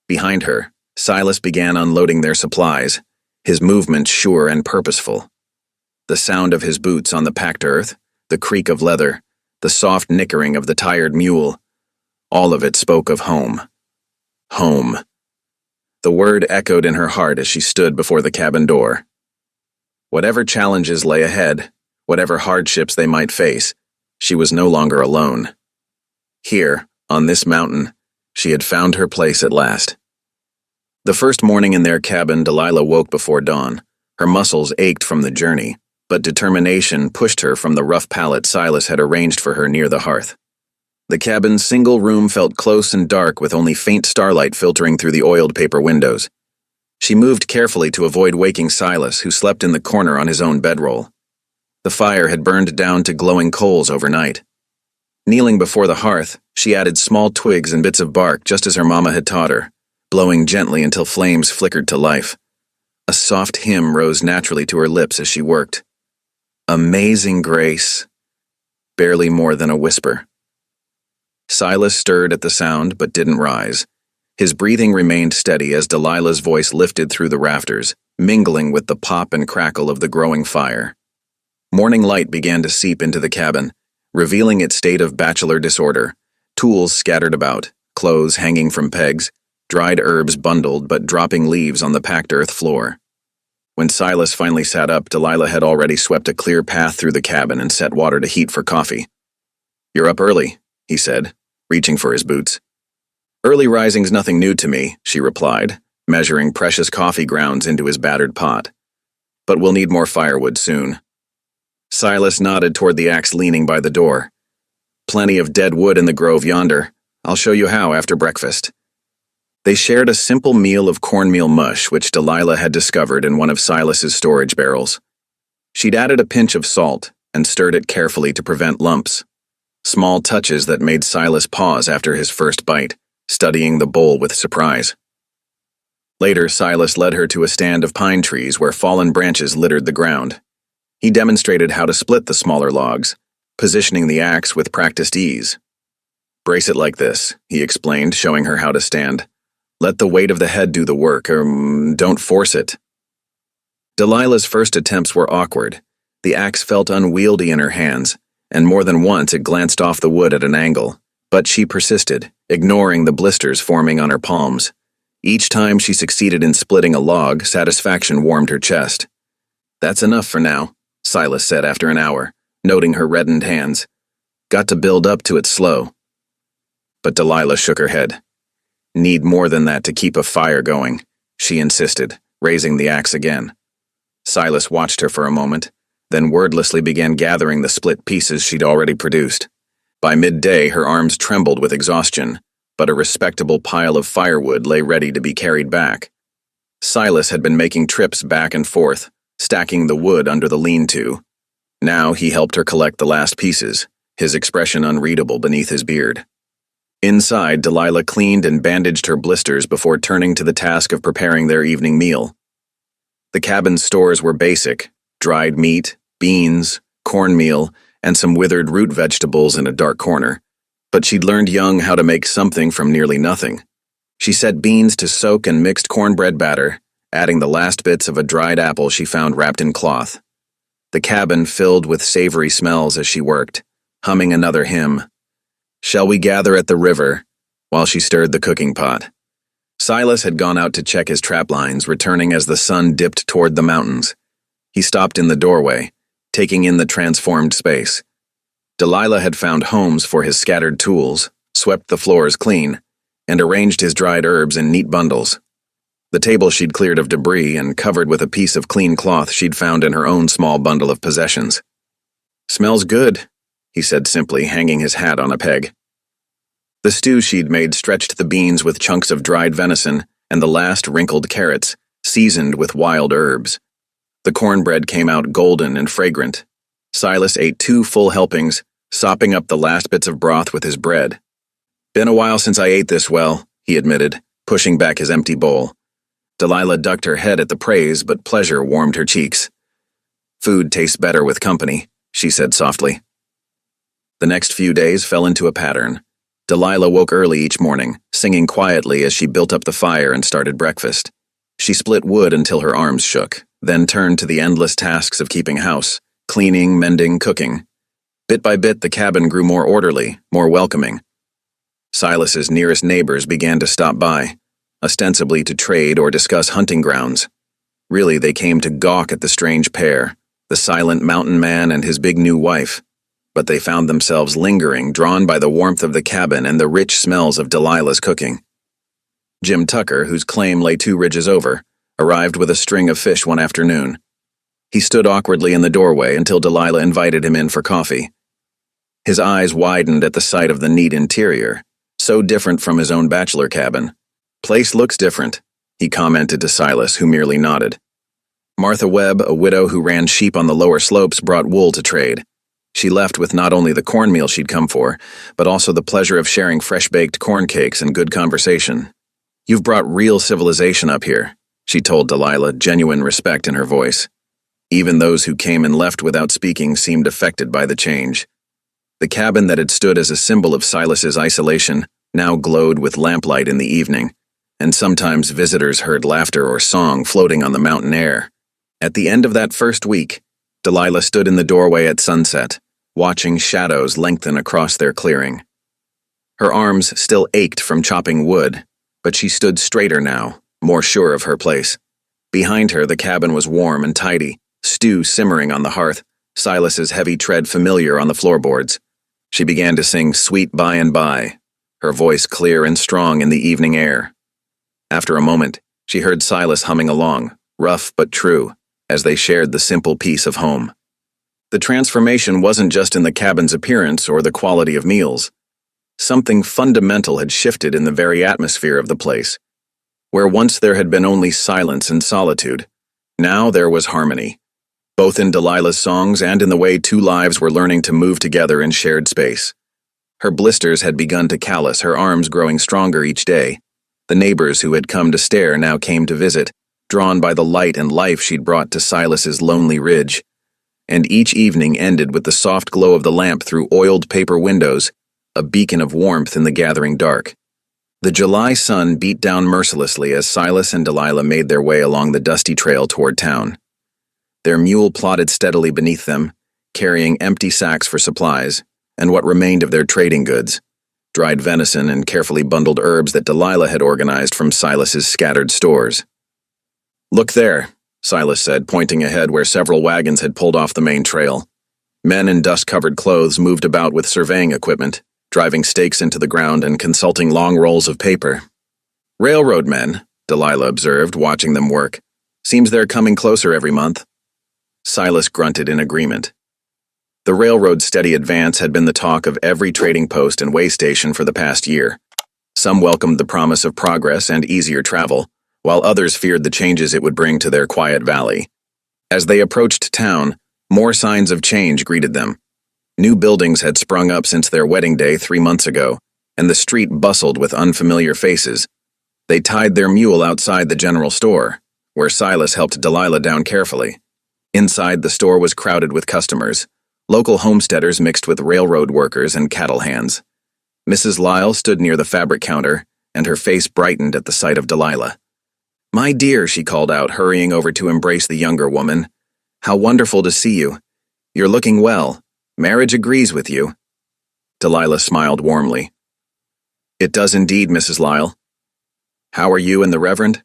Behind her, Silas began unloading their supplies, his movements sure and purposeful. The sound of his boots on the packed earth, the creak of leather, the soft nickering of the tired mule, all of it spoke of home. Home. The word echoed in her heart as she stood before the cabin door. Whatever challenges lay ahead, whatever hardships they might face, she was no longer alone. Here, on this mountain, she had found her place at last. The first morning in their cabin, Delilah woke before dawn. Her muscles ached from the journey, but determination pushed her from the rough pallet Silas had arranged for her near the hearth. The cabin's single room felt close and dark with only faint starlight filtering through the oiled paper windows. She moved carefully to avoid waking Silas, who slept in the corner on his own bedroll. The fire had burned down to glowing coals overnight. Kneeling before the hearth, she added small twigs and bits of bark just as her mama had taught her, blowing gently until flames flickered to life. A soft hymn rose naturally to her lips as she worked. Amazing grace. Barely more than a whisper. Silas stirred at the sound but didn't rise. His breathing remained steady as Delilah's voice lifted through the rafters, mingling with the pop and crackle of the growing fire. Morning light began to seep into the cabin, revealing its state of bachelor disorder, tools scattered about, clothes hanging from pegs, dried herbs bundled but dropping leaves on the packed earth floor. When Silas finally sat up, Delilah had already swept a clear path through the cabin and set water to heat for coffee. "You're up early," he said, reaching for his boots. "Early rising's nothing new to me," she replied, measuring precious coffee grounds into his battered pot. "But we'll need more firewood soon." Silas nodded toward the axe leaning by the door. "Plenty of dead wood in the grove yonder. I'll show you how after breakfast." They shared a simple meal of cornmeal mush which Delilah had discovered in one of Silas's storage barrels. She'd added a pinch of salt and stirred it carefully to prevent lumps. Small touches that made Silas pause after his first bite, studying the bowl with surprise. Later, Silas led her to a stand of pine trees where fallen branches littered the ground. He demonstrated how to split the smaller logs, positioning the axe with practiced ease. "Brace it like this," he explained, showing her how to stand. "Let the weight of the head do the work, don't force it." Delilah's first attempts were awkward. The axe felt unwieldy in her hands, and more than once it glanced off the wood at an angle. But she persisted, ignoring the blisters forming on her palms. Each time she succeeded in splitting a log, satisfaction warmed her chest. "That's enough for now," Silas said after an hour, noting her reddened hands. "Got to build up to it slow." But Delilah shook her head. "Need more than that to keep a fire going," she insisted, raising the axe again. Silas watched her for a moment, then wordlessly began gathering the split pieces she'd already produced. By midday, her arms trembled with exhaustion, but a respectable pile of firewood lay ready to be carried back. Silas had been making trips back and forth, stacking the wood under the lean-to. Now he helped her collect the last pieces, his expression unreadable beneath his beard. Inside, Delilah cleaned and bandaged her blisters before turning to the task of preparing their evening meal. The cabin's stores were basic: dried meat, beans, cornmeal, and some withered root vegetables in a dark corner. But she'd learned young how to make something from nearly nothing. She set beans to soak and mixed cornbread batter, adding the last bits of a dried apple she found wrapped in cloth. The cabin filled with savory smells as she worked, humming another hymn. "Shall we gather at the river?" while she stirred the cooking pot. Silas had gone out to check his trap lines, returning as the sun dipped toward the mountains. He stopped in the doorway, taking in the transformed space. Delilah had found homes for his scattered tools, swept the floors clean, and arranged his dried herbs in neat bundles. The table she'd cleared of debris and covered with a piece of clean cloth she'd found in her own small bundle of possessions. "Smells good," he said simply, hanging his hat on a peg. The stew she'd made stretched the beans with chunks of dried venison and the last wrinkled carrots, seasoned with wild herbs. The cornbread came out golden and fragrant. Silas ate 2 full helpings, sopping up the last bits of broth with his bread. "Been a while since I ate this well," he admitted, pushing back his empty bowl. Delilah ducked her head at the praise, but pleasure warmed her cheeks. "Food tastes better with company," she said softly. The next few days fell into a pattern. Delilah woke early each morning, singing quietly as she built up the fire and started breakfast. She split wood until her arms shook, then turned to the endless tasks of keeping house, cleaning, mending, cooking. Bit by bit, the cabin grew more orderly, more welcoming. Silas's nearest neighbors began to stop by, ostensibly to trade or discuss hunting grounds. Really, they came to gawk at the strange pair, the silent mountain man and his big new wife. But they found themselves lingering, drawn by the warmth of the cabin and the rich smells of Delilah's cooking. Jim Tucker, whose claim lay 2 ridges over, arrived with a string of fish one afternoon. He stood awkwardly in the doorway until Delilah invited him in for coffee. His eyes widened at the sight of the neat interior, so different from his own bachelor cabin. "Place looks different," he commented to Silas, who merely nodded. Martha Webb, a widow who ran sheep on the lower slopes, brought wool to trade. She left with not only the cornmeal she'd come for, but also the pleasure of sharing fresh-baked corn cakes and good conversation. "You've brought real civilization up here," she told Delilah, genuine respect in her voice. Even those who came and left without speaking seemed affected by the change. The cabin that had stood as a symbol of Silas's isolation now glowed with lamplight in the evening, and sometimes visitors heard laughter or song floating on the mountain air. At the end of that first week, Delilah stood in the doorway at sunset, watching shadows lengthen across their clearing. Her arms still ached from chopping wood, but she stood straighter now, more sure of her place. Behind her, the cabin was warm and tidy, stew simmering on the hearth, Silas's heavy tread familiar on the floorboards. She began to sing "Sweet By and By," her voice clear and strong in the evening air. After a moment, she heard Silas humming along, rough but true, as they shared the simple peace of home. The transformation wasn't just in the cabin's appearance or the quality of meals. Something fundamental had shifted in the very atmosphere of the place. Where once there had been only silence and solitude, now there was harmony, both in Delilah's songs and in the way 2 lives were learning to move together in shared space. Her blisters had begun to callous, her arms growing stronger each day. The neighbors who had come to stare now came to visit, drawn by the light and life she'd brought to Silas's lonely ridge. And each evening ended with the soft glow of the lamp through oiled paper windows, a beacon of warmth in the gathering dark. The July sun beat down mercilessly as Silas and Delilah made their way along the dusty trail toward town. Their mule plodded steadily beneath them, carrying empty sacks for supplies, and what remained of their trading goods, dried venison and carefully bundled herbs that Delilah had organized from Silas's scattered stores. "Look there," Silas said, pointing ahead where several wagons had pulled off the main trail. Men in dust-covered clothes moved about with surveying equipment, driving stakes into the ground and consulting long rolls of paper. "Railroad men," Delilah observed, watching them work. "Seems they're coming closer every month." Silas grunted in agreement. The railroad's steady advance had been the talk of every trading post and way station for the past year. Some welcomed the promise of progress and easier travel, while others feared the changes it would bring to their quiet valley. As they approached town, more signs of change greeted them. New buildings had sprung up since their wedding day 3 months ago, and the street bustled with unfamiliar faces. They tied their mule outside the general store, where Silas helped Delilah down carefully. Inside, the store was crowded with customers, local homesteaders mixed with railroad workers and cattle hands. Mrs. Lyle stood near the fabric counter, and her face brightened at the sight of Delilah. "My dear," she called out, hurrying over to embrace the younger woman. "How wonderful to see you. You're looking well. Marriage agrees with you." Delilah smiled warmly. "It does indeed, Mrs. Lyle. How are you and the Reverend?"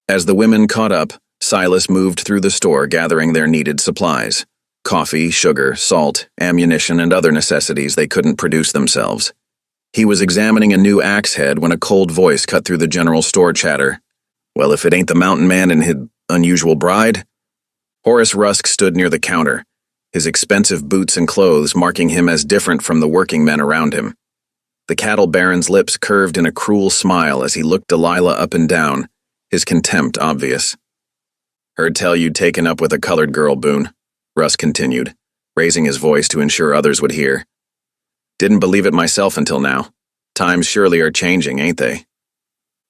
As the women caught up, Silas moved through the store gathering their needed supplies: coffee, sugar, salt, ammunition, and other necessities they couldn't produce themselves. He was examining a new axe head when a cold voice cut through the general store chatter. "Well, if it ain't the mountain man and his unusual bride?" Horace Rusk stood near the counter, his expensive boots and clothes marking him as different from the working men around him. The cattle baron's lips curved in a cruel smile as he looked Delilah up and down, his contempt obvious. "Heard tell you'd taken up with a colored girl, Boone," Russ continued, raising his voice to ensure others would hear. "Didn't believe it myself until now. Times surely are changing, ain't they?"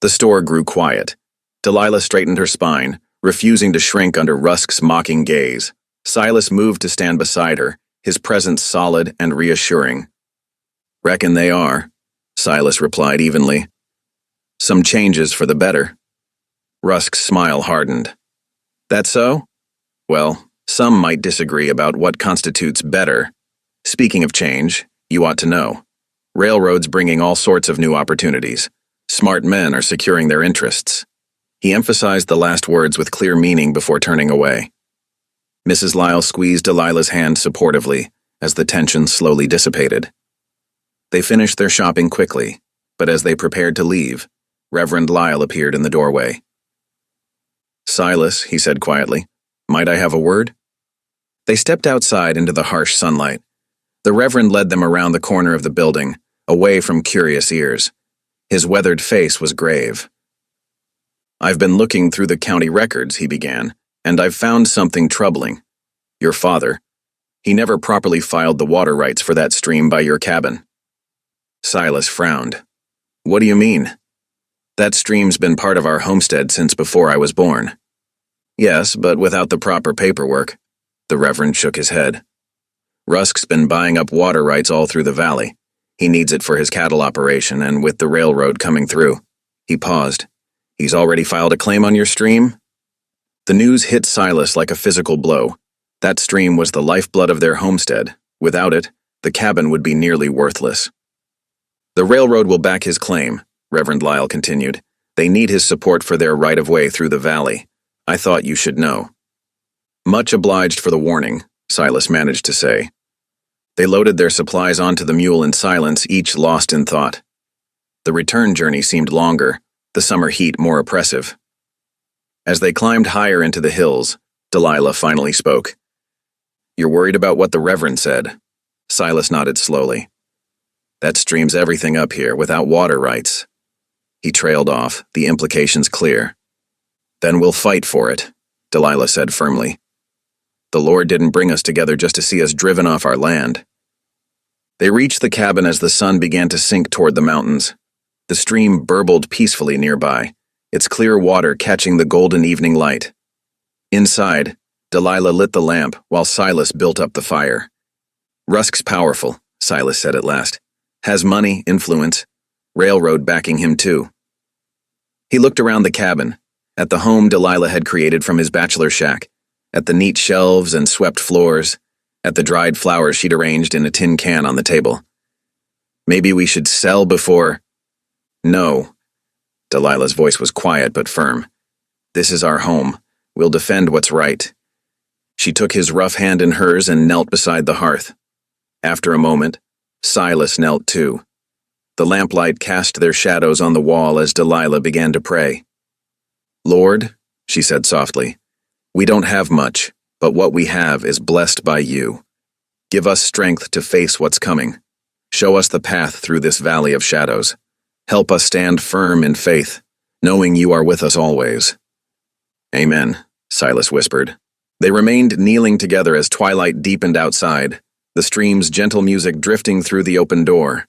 The store grew quiet. Delilah straightened her spine, refusing to shrink under Rusk's mocking gaze. Silas moved to stand beside her, his presence solid and reassuring. "Reckon they are," Silas replied evenly. "Some changes for the better." Rusk's smile hardened. "That so? Well, some might disagree about what constitutes better. Speaking of change, you ought to know. Railroads bringing all sorts of new opportunities. Smart men are securing their interests." He emphasized the last words with clear meaning before turning away. Mrs. Lyle squeezed Delilah's hand supportively as the tension slowly dissipated. They finished their shopping quickly, but as they prepared to leave, Reverend Lyle appeared in the doorway. "Silas," he said quietly, "might I have a word?" They stepped outside into the harsh sunlight. The Reverend led them around the corner of the building, away from curious ears. His weathered face was grave. "I've been looking through the county records," he began, "and I've found something troubling. Your father, he never properly filed the water rights for that stream by your cabin." Silas frowned. "What do you mean?" "That stream's been part of our homestead since before I was born." "Yes, but without the proper paperwork." The Reverend shook his head. "Rusk's been buying up water rights all through the valley. He needs it for his cattle operation, and with the railroad coming through." He paused. "He's already filed a claim on your stream?" The news hit Silas like a physical blow. That stream was the lifeblood of their homestead. Without it, the cabin would be nearly worthless. "The railroad will back his claim," Reverend Lyle continued. "They need his support for their right-of-way through the valley. I thought you should know." "Much obliged for the warning," Silas managed to say. They loaded their supplies onto the mule in silence, each lost in thought. The return journey seemed longer, the summer heat more oppressive. As they climbed higher into the hills, Delilah finally spoke. "You're worried about what the Reverend said?" Silas nodded slowly. "That streams everything up here without water rights." He trailed off, the implications clear. "Then we'll fight for it," Delilah said firmly. "The Lord didn't bring us together just to see us driven off our land." They reached the cabin as the sun began to sink toward the mountains. The stream burbled peacefully nearby, its clear water catching the golden evening light. Inside, Delilah lit the lamp while Silas built up the fire. "Rusk's powerful," Silas said at last. "Has money, influence, railroad backing him too." He looked around the cabin, at the home Delilah had created from his bachelor shack, at the neat shelves and swept floors, at the dried flowers she'd arranged in a tin can on the table. "Maybe we should sell before—" "No." Delilah's voice was quiet but firm. "This is our home. We'll defend what's right." She took his rough hand in hers and knelt beside the hearth. After a moment, Silas knelt too. The lamplight cast their shadows on the wall as Delilah began to pray. "Lord," she said softly, "we don't have much, but what we have is blessed by you. Give us strength to face what's coming. Show us the path through this valley of shadows. Help us stand firm in faith, knowing you are with us always." "Amen," Silas whispered. They remained kneeling together as twilight deepened outside, the stream's gentle music drifting through the open door.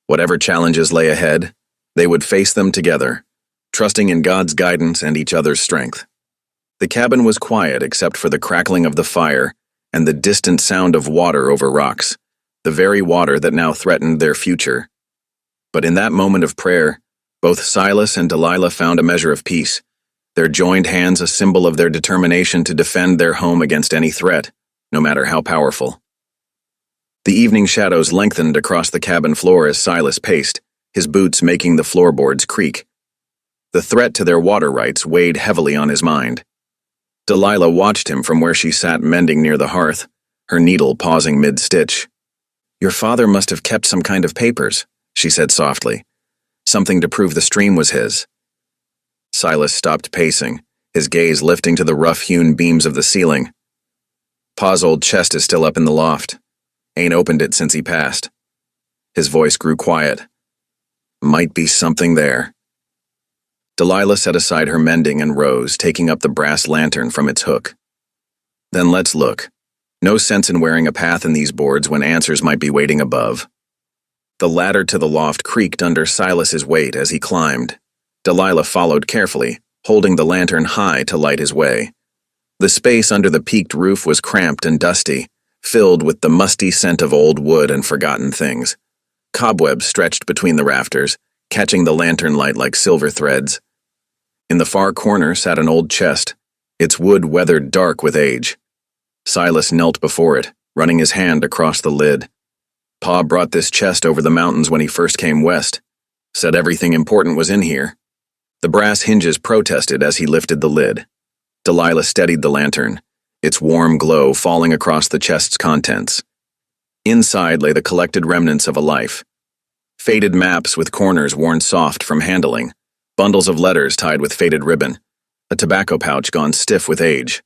Whatever challenges lay ahead, they would face them together, trusting in God's guidance and each other's strength. The cabin was quiet except for the crackling of the fire and the distant sound of water over rocks, the very water that now threatened their future. But in that moment of prayer, both Silas and Delilah found a measure of peace, their joined hands a symbol of their determination to defend their home against any threat, no matter how powerful. The evening shadows lengthened across the cabin floor as Silas paced, his boots making the floorboards creak. The threat to their water rights weighed heavily on his mind. Delilah watched him from where she sat mending near the hearth, her needle pausing mid-stitch. "Your father must have kept some kind of papers," she said softly. "Something to prove the stream was his." Silas stopped pacing, his gaze lifting to the rough-hewn beams of the ceiling. Pa's old chest is still up in the loft. Ain't opened it since he passed. His voice grew quiet. Might be something there. Delilah set aside her mending and rose, taking up the brass lantern from its hook. Then let's look. No sense in wearing a path in these boards when answers might be waiting above. The ladder to the loft creaked under Silas's weight as he climbed. Delilah followed carefully, holding the lantern high to light his way. The space under the peaked roof was cramped and dusty, filled with the musty scent of old wood and forgotten things. Cobwebs stretched between the rafters, catching the lantern light like silver threads. In the far corner sat an old chest, its wood weathered dark with age. Silas knelt before it, running his hand across the lid. Pa brought this chest over the mountains when he first came west. Said everything important was in here. The brass hinges protested as he lifted the lid. Delilah steadied the lantern, its warm glow falling across the chest's contents. Inside lay the collected remnants of a life. Faded maps with corners worn soft from handling, bundles of letters tied with faded ribbon, a tobacco pouch gone stiff with age.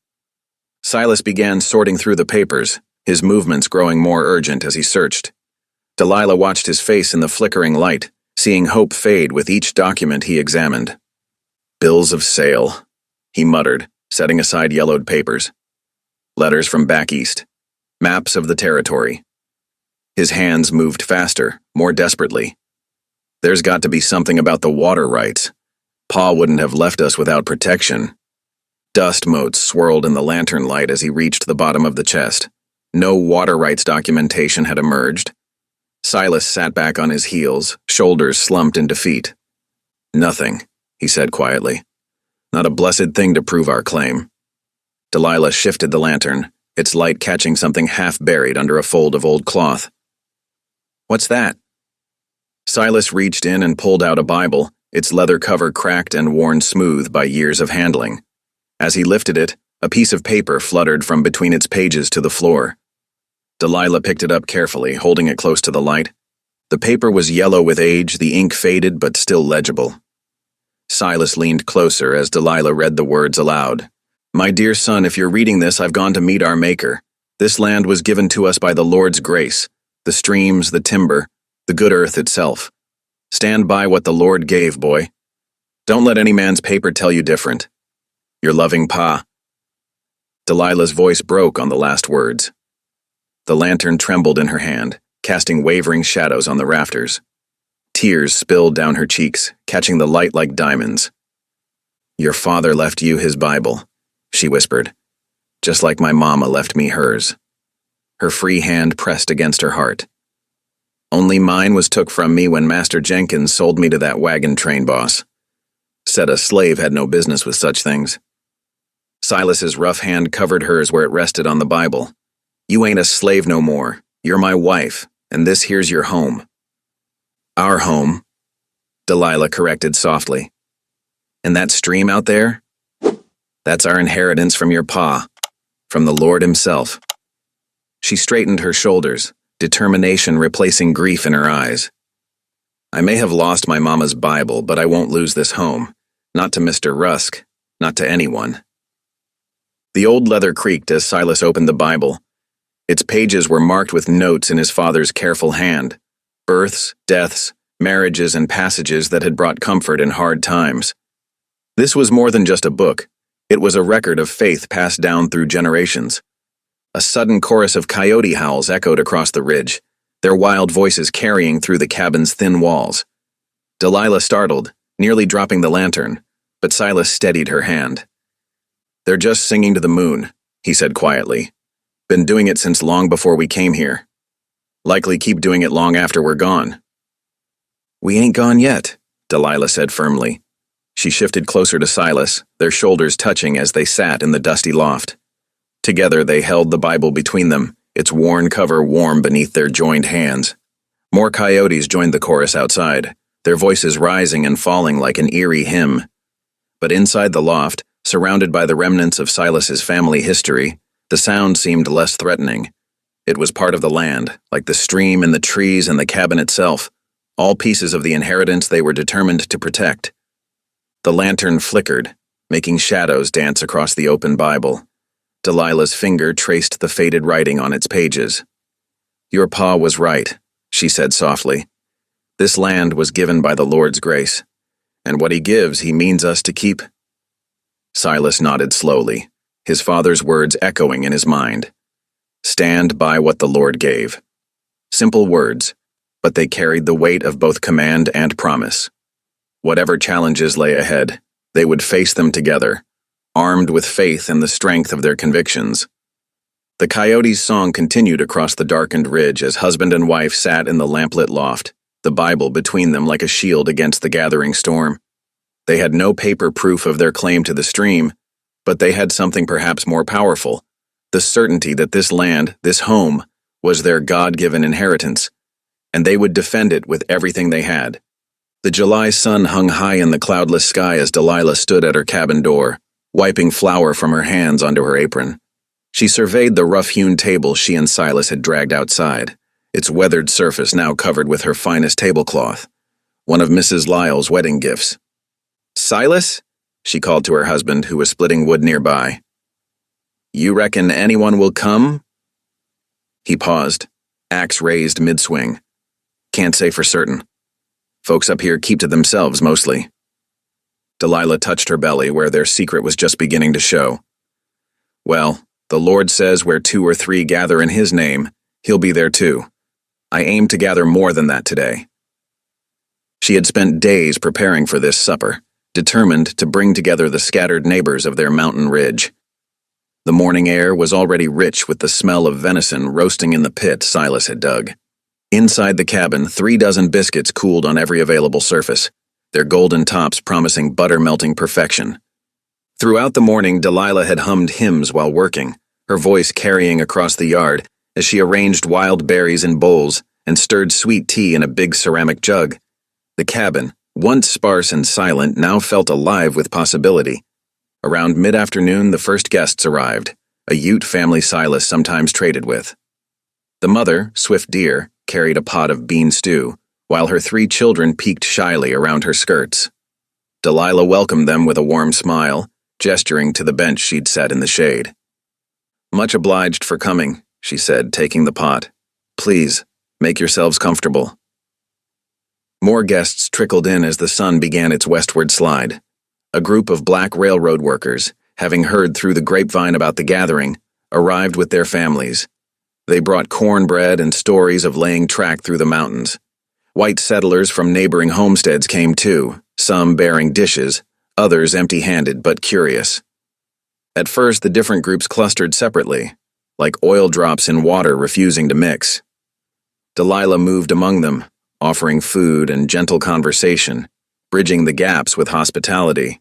Silas began sorting through the papers, his movements growing more urgent as he searched. Delilah watched his face in the flickering light, seeing hope fade with each document he examined. Bills of sale, he muttered, setting aside yellowed papers. Letters from back east. Maps of the territory. His hands moved faster, more desperately. There's got to be something about the water rights. Pa wouldn't have left us without protection. Dust motes swirled in the lantern light as he reached the bottom of the chest. No water rights documentation had emerged. Silas sat back on his heels, shoulders slumped in defeat. Nothing, he said quietly. Not a blessed thing to prove our claim. Delilah shifted the lantern, its light catching something half buried under a fold of old cloth. What's that? Silas reached in and pulled out a Bible, its leather cover cracked and worn smooth by years of handling. As he lifted it, a piece of paper fluttered from between its pages to the floor. Delilah picked it up carefully, holding it close to the light. The paper was yellow with age, the ink faded but still legible. Silas leaned closer as Delilah read the words aloud. My dear son, if you're reading this, I've gone to meet our Maker. This land was given to us by the Lord's grace, the streams, the timber, the good earth itself. Stand by what the Lord gave, boy. Don't let any man's paper tell you different. Your loving Pa. Delilah's voice broke on the last words. The lantern trembled in her hand, casting wavering shadows on the rafters. Tears spilled down her cheeks, catching the light like diamonds. Your father left you his Bible, she whispered, just like my mama left me hers. Her free hand pressed against her heart. Only mine was took from me when Master Jenkins sold me to that wagon train boss. Said a slave had no business with such things. Silas's rough hand covered hers where it rested on the Bible. You ain't a slave no more. You're my wife, and this here's your home. Our home, Delilah corrected softly. And that stream out there? That's our inheritance from your pa, from the Lord himself. She straightened her shoulders, determination replacing grief in her eyes. I may have lost my mama's Bible, but I won't lose this home. Not to Mr. Rusk, not to anyone. The old leather creaked as Silas opened the Bible. Its pages were marked with notes in his father's careful hand. Births, deaths, marriages, and passages that had brought comfort in hard times. This was more than just a book. It was a record of faith passed down through generations. A sudden chorus of coyote howls echoed across the ridge, their wild voices carrying through the cabin's thin walls. Delilah startled, nearly dropping the lantern, but Silas steadied her hand. They're just singing to the moon, he said quietly. Been doing it since long before we came here. Likely keep doing it long after we're gone. We ain't gone yet, Delilah said firmly. She shifted closer to Silas, their shoulders touching as they sat in the dusty loft. Together they held the Bible between them, its worn cover warm beneath their joined hands. More coyotes joined the chorus outside, their voices rising and falling like an eerie hymn. But inside the loft, surrounded by the remnants of Silas's family history, the sound seemed less threatening. It was part of the land, like the stream and the trees and the cabin itself, all pieces of the inheritance they were determined to protect. The lantern flickered, making shadows dance across the open Bible. Delilah's finger traced the faded writing on its pages. "Your pa was right," she said softly. "This land was given by the Lord's grace, and what he gives he means us to keep." Silas nodded slowly, his father's words echoing in his mind. Stand by what the Lord gave. Simple words, but they carried the weight of both command and promise. Whatever challenges lay ahead, they would face them together, armed with faith and the strength of their convictions. The coyote's song continued across the darkened ridge as husband and wife sat in the lamplit loft, the Bible between them like a shield against the gathering storm. They had no paper proof of their claim to the stream, but they had something perhaps more powerful, the certainty that this land, this home, was their God-given inheritance, and they would defend it with everything they had. The July sun hung high in the cloudless sky as Delilah stood at her cabin door, wiping flour from her hands onto her apron. She surveyed the rough-hewn table she and Silas had dragged outside, its weathered surface now covered with her finest tablecloth, one of Mrs. Lyle's wedding gifts. "Silas?" she called to her husband, who was splitting wood nearby. "You reckon anyone will come?" He paused, axe raised mid-swing. "Can't say for certain. Folks up here keep to themselves mostly." Delilah touched her belly where their secret was just beginning to show. "Well, the Lord says where 2 or 3 gather in his name, he'll be there too. I aim to gather more than that today." She had spent days preparing for this supper, determined to bring together the scattered neighbors of their mountain ridge. The morning air was already rich with the smell of venison roasting in the pit Silas had dug. Inside the cabin, 3 dozen biscuits cooled on every available surface, their golden tops promising butter-melting perfection. Throughout the morning, Delilah had hummed hymns while working, her voice carrying across the yard as she arranged wild berries in bowls and stirred sweet tea in a big ceramic jug. The cabin, once sparse and silent, now felt alive with possibility. Around mid-afternoon, the first guests arrived, a Ute family Silas sometimes traded with. The mother, Swift Deer, carried a pot of bean stew, while her 3 children peeked shyly around her skirts. Delilah welcomed them with a warm smile, gesturing to the bench she'd set in the shade. "Much obliged for coming," she said, taking the pot. "Please, make yourselves comfortable." More guests trickled in as the sun began its westward slide. A group of black railroad workers, having heard through the grapevine about the gathering, arrived with their families. They brought cornbread and stories of laying track through the mountains. White settlers from neighboring homesteads came too, some bearing dishes, others empty-handed but curious. At first, the different groups clustered separately, like oil drops in water refusing to mix. Delilah moved among them, offering food and gentle conversation, bridging the gaps with hospitality.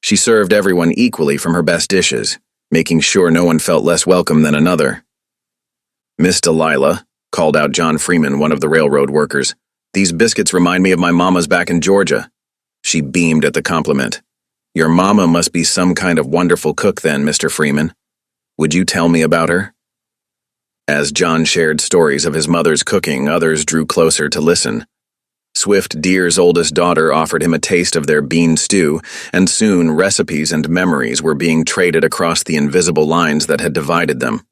She served everyone equally from her best dishes, making sure no one felt less welcome than another. "Miss Delilah," called out John Freeman, one of the railroad workers, "these biscuits remind me of my mama's back in Georgia." She beamed at the compliment. "Your mama must be some kind of wonderful cook then, Mr. Freeman. Would you tell me about her?" As John shared stories of his mother's cooking, others drew closer to listen. Swift Deer's oldest daughter offered him a taste of their bean stew, and soon recipes and memories were being traded across the invisible lines that had divided them.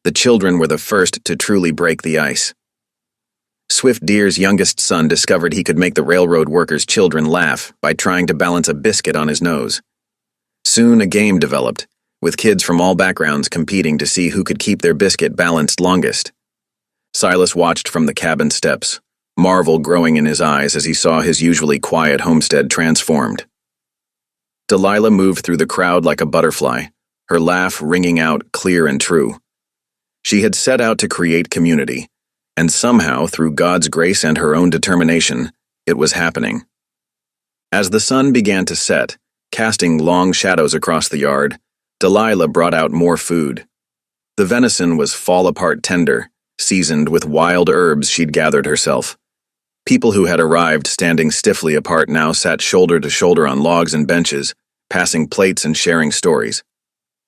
The children were the first to truly break the ice. Swift Deer's youngest son discovered he could make the railroad workers' children laugh by trying to balance a biscuit on his nose. Soon a game developed, with kids from all backgrounds competing to see who could keep their biscuit balanced longest. Silas watched from the cabin steps, marvel growing in his eyes as he saw his usually quiet homestead transformed. Delilah moved through the crowd like a butterfly, her laugh ringing out clear and true. She had set out to create community, and somehow, through God's grace and her own determination, it was happening. As the sun began to set, casting long shadows across the yard, Delilah brought out more food. The venison was fall-apart tender, seasoned with wild herbs she'd gathered herself. People who had arrived standing stiffly apart now sat shoulder to shoulder on logs and benches, passing plates and sharing stories.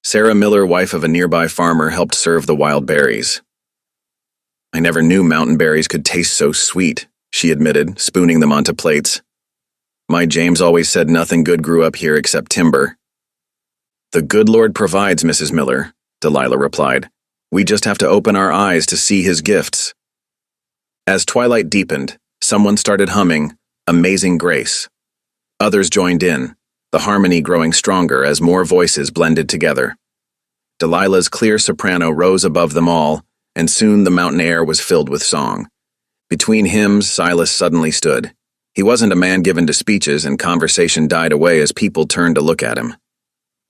Sarah Miller, wife of a nearby farmer, helped serve the wild berries. "I never knew mountain berries could taste so sweet," she admitted, spooning them onto plates. "My James always said nothing good grew up here except timber." "The good Lord provides, Mrs. Miller," Delilah replied. "We just have to open our eyes to see his gifts." As twilight deepened, someone started humming "Amazing Grace." Others joined in, the harmony growing stronger as more voices blended together. Delilah's clear soprano rose above them all, and soon the mountain air was filled with song. Between hymns, Silas suddenly stood. He wasn't a man given to speeches, and conversation died away as people turned to look at him.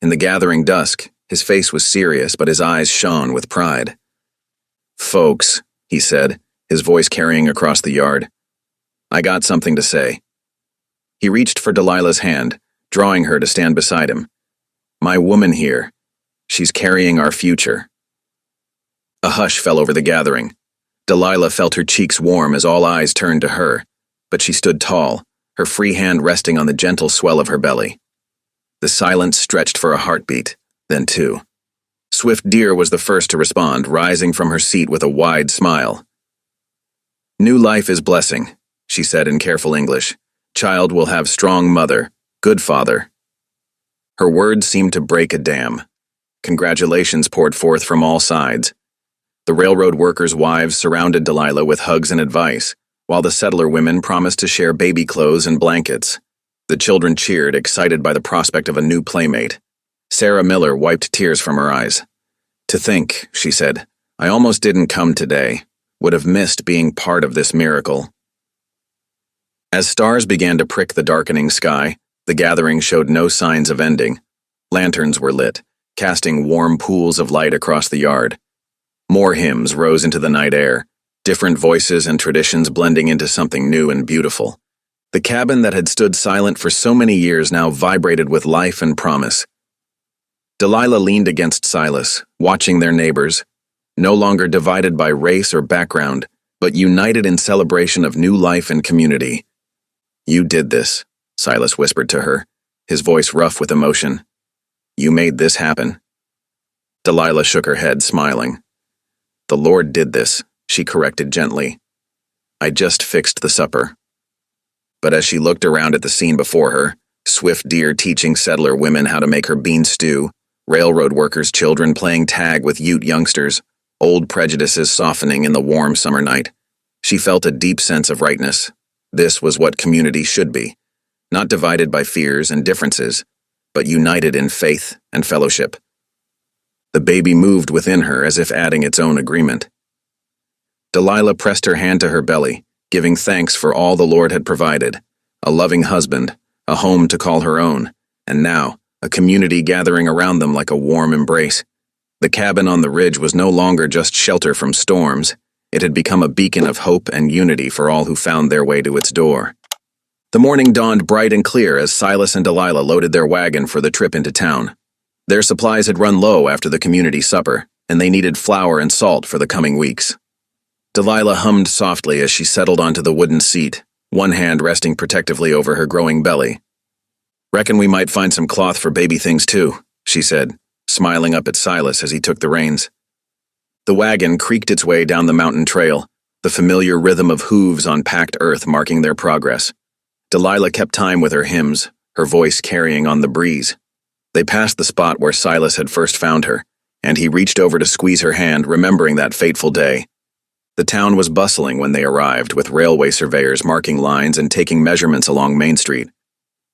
In the gathering dusk, his face was serious, but his eyes shone with pride. "Folks," he said, his voice carrying across the yard, "I got something to say." He reached for Delilah's hand, drawing her to stand beside him. "My woman here, she's carrying our future." A hush fell over the gathering. Delilah felt her cheeks warm as all eyes turned to her, but she stood tall, her free hand resting on the gentle swell of her belly. The silence stretched for a heartbeat, then two. Swift Deer was the first to respond, rising from her seat with a wide smile. "New life is blessing," she said in careful English. "Child will have strong mother, good father." Her words seemed to break a dam. Congratulations poured forth from all sides. The railroad workers' wives surrounded Delilah with hugs and advice, while the settler women promised to share baby clothes and blankets. The children cheered, excited by the prospect of a new playmate. Sarah Miller wiped tears from her eyes. "To think," she said, "I almost didn't come today. Would have missed being part of this miracle." As stars began to prick the darkening sky, the gathering showed no signs of ending. Lanterns were lit, casting warm pools of light across the yard. More hymns rose into the night air, different voices and traditions blending into something new and beautiful. The cabin that had stood silent for so many years now vibrated with life and promise. Delilah leaned against Silas, watching their neighbors, no longer divided by race or background, but united in celebration of new life and community. "You did this," Silas whispered to her, his voice rough with emotion. "You made this happen." Delilah shook her head, smiling. "The Lord did this," she corrected gently. "I just fixed the supper." But as she looked around at the scene before her, Swift Deer teaching settler women how to make her bean stew, railroad workers' children playing tag with Ute youngsters, old prejudices softening in the warm summer night, she felt a deep sense of rightness. This was what community should be, not divided by fears and differences, but united in faith and fellowship. The baby moved within her as if adding its own agreement. Delilah pressed her hand to her belly, giving thanks for all the Lord had provided, a loving husband, a home to call her own, and now, a community gathering around them like a warm embrace. The cabin on the ridge was no longer just shelter from storms. It had become a beacon of hope and unity for all who found their way to its door. The morning dawned bright and clear as Silas and Delilah loaded their wagon for the trip into town. Their supplies had run low after the community supper, and they needed flour and salt for the coming weeks. Delilah hummed softly as she settled onto the wooden seat, one hand resting protectively over her growing belly. "Reckon we might find some cloth for baby things too," she said, smiling up at Silas as he took the reins. The wagon creaked its way down the mountain trail, the familiar rhythm of hooves on packed earth marking their progress. Delilah kept time with her hymns, her voice carrying on the breeze. They passed the spot where Silas had first found her, and he reached over to squeeze her hand, remembering that fateful day. The town was bustling when they arrived, with railway surveyors marking lines and taking measurements along Main Street.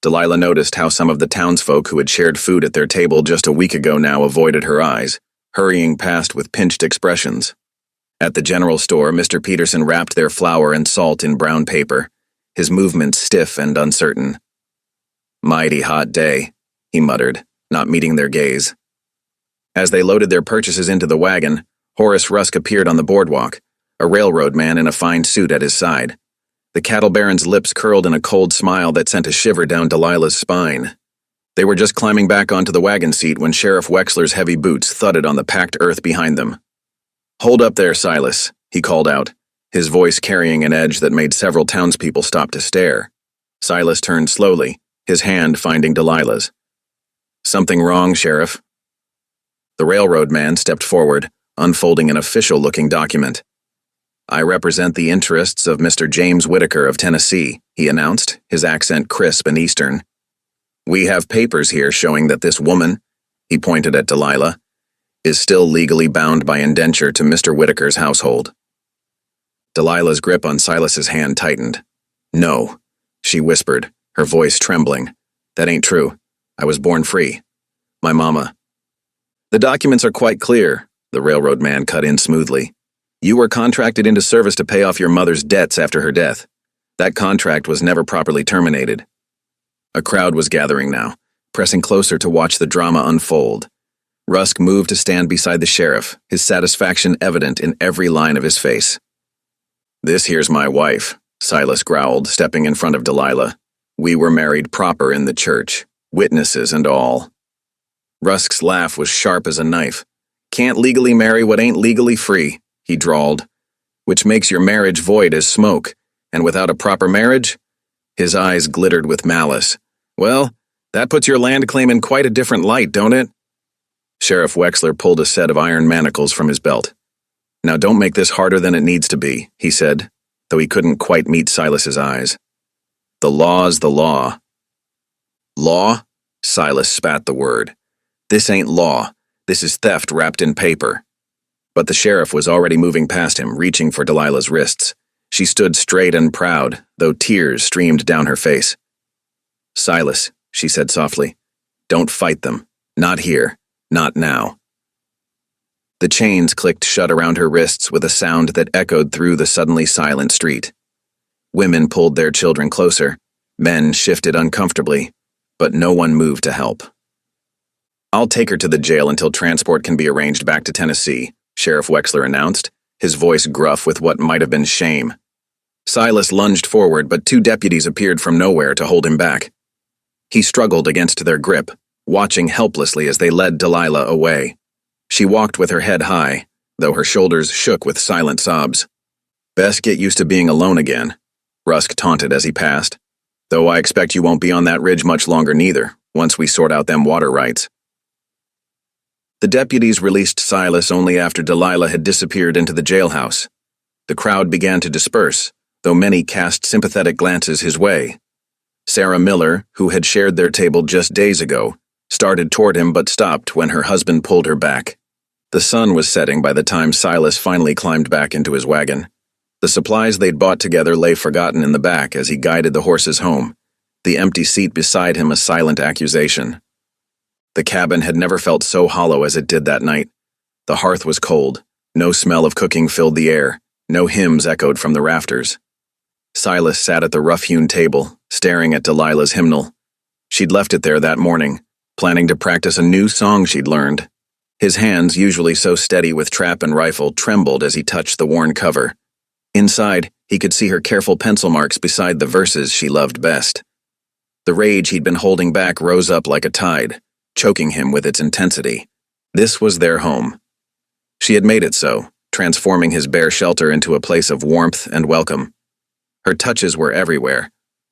Delilah noticed how some of the townsfolk who had shared food at their table just a week ago now avoided her eyes, hurrying past with pinched expressions. At the general store, Mr. Peterson wrapped their flour and salt in brown paper, his movements stiff and uncertain. "Mighty hot day," he muttered, not meeting their gaze. As they loaded their purchases into the wagon, Horace Rusk appeared on the boardwalk, a railroad man in a fine suit at his side. The cattle baron's lips curled in a cold smile that sent a shiver down Delilah's spine. They were just climbing back onto the wagon seat when Sheriff Wexler's heavy boots thudded on the packed earth behind them. "Hold up there, Silas," he called out, his voice carrying an edge that made several townspeople stop to stare. Silas turned slowly, his hand finding Delilah's. "Something wrong, Sheriff?" The railroad man stepped forward, unfolding an official-looking document. "I represent the interests of Mr. James Whitaker of Tennessee," he announced, his accent crisp and Eastern. "We have papers here showing that this woman, He pointed at Delilah, "is still legally bound by indenture to Mr. Whitaker's household." Delilah's grip on Silas's hand tightened. "No," she whispered, her voice trembling. "That ain't true. I was born free. My mama—" "The documents are quite clear," the railroad man cut in smoothly. "You were contracted into service to pay off your mother's debts after her death. That contract was never properly terminated." A crowd was gathering now, pressing closer to watch the drama unfold. Rusk moved to stand beside the sheriff, his satisfaction evident in every line of his face. "This here's my wife," Silas growled, stepping in front of Delilah. "We were married proper in the church, witnesses and all." Rusk's laugh was sharp as a knife. "Can't legally marry what ain't legally free," he drawled. "Which makes your marriage void as smoke, and without a proper marriage?" His eyes glittered with malice. "Well, that puts your land claim in quite a different light, don't it?" Sheriff Wexler pulled a set of iron manacles from his belt. "Now don't make this harder than it needs to be," he said, though he couldn't quite meet Silas's eyes. "The law's the law." "Law?" Silas spat the word. "This ain't law. This is theft wrapped in paper." But the sheriff was already moving past him, reaching for Delilah's wrists. She stood straight and proud, though tears streamed down her face. "Silas," she said softly, "don't fight them. Not here. Not now." The chains clicked shut around her wrists with a sound that echoed through the suddenly silent street. Women pulled their children closer. Men shifted uncomfortably, but no one moved to help. "I'll take her to the jail until transport can be arranged back to Tennessee," Sheriff Wexler announced, his voice gruff with what might have been shame. Silas lunged forward, but two deputies appeared from nowhere to hold him back. He struggled against their grip, watching helplessly as they led Delilah away. She walked with her head high, though her shoulders shook with silent sobs. "Best get used to being alone again," Rusk taunted as he passed. "Though I expect you won't be on that ridge much longer neither, once we sort out them water rights." The deputies released Silas only after Delilah had disappeared into the jailhouse. The crowd began to disperse, though many cast sympathetic glances his way. Sarah Miller, who had shared their table just days ago, started toward him but stopped when her husband pulled her back. The sun was setting by the time Silas finally climbed back into his wagon. The supplies they'd bought together lay forgotten in the back as he guided the horses home, the empty seat beside him a silent accusation. The cabin had never felt so hollow as it did that night. The hearth was cold, no smell of cooking filled the air, no hymns echoed from the rafters. Silas sat at the rough-hewn table, staring at Delilah's hymnal. She'd left it there that morning, planning to practice a new song she'd learned. His hands, usually so steady with trap and rifle, trembled as he touched the worn cover. Inside, he could see her careful pencil marks beside the verses she loved best. The rage he'd been holding back rose up like a tide, choking him with its intensity. This was their home. She had made it so, transforming his bare shelter into a place of warmth and welcome. Her touches were everywhere.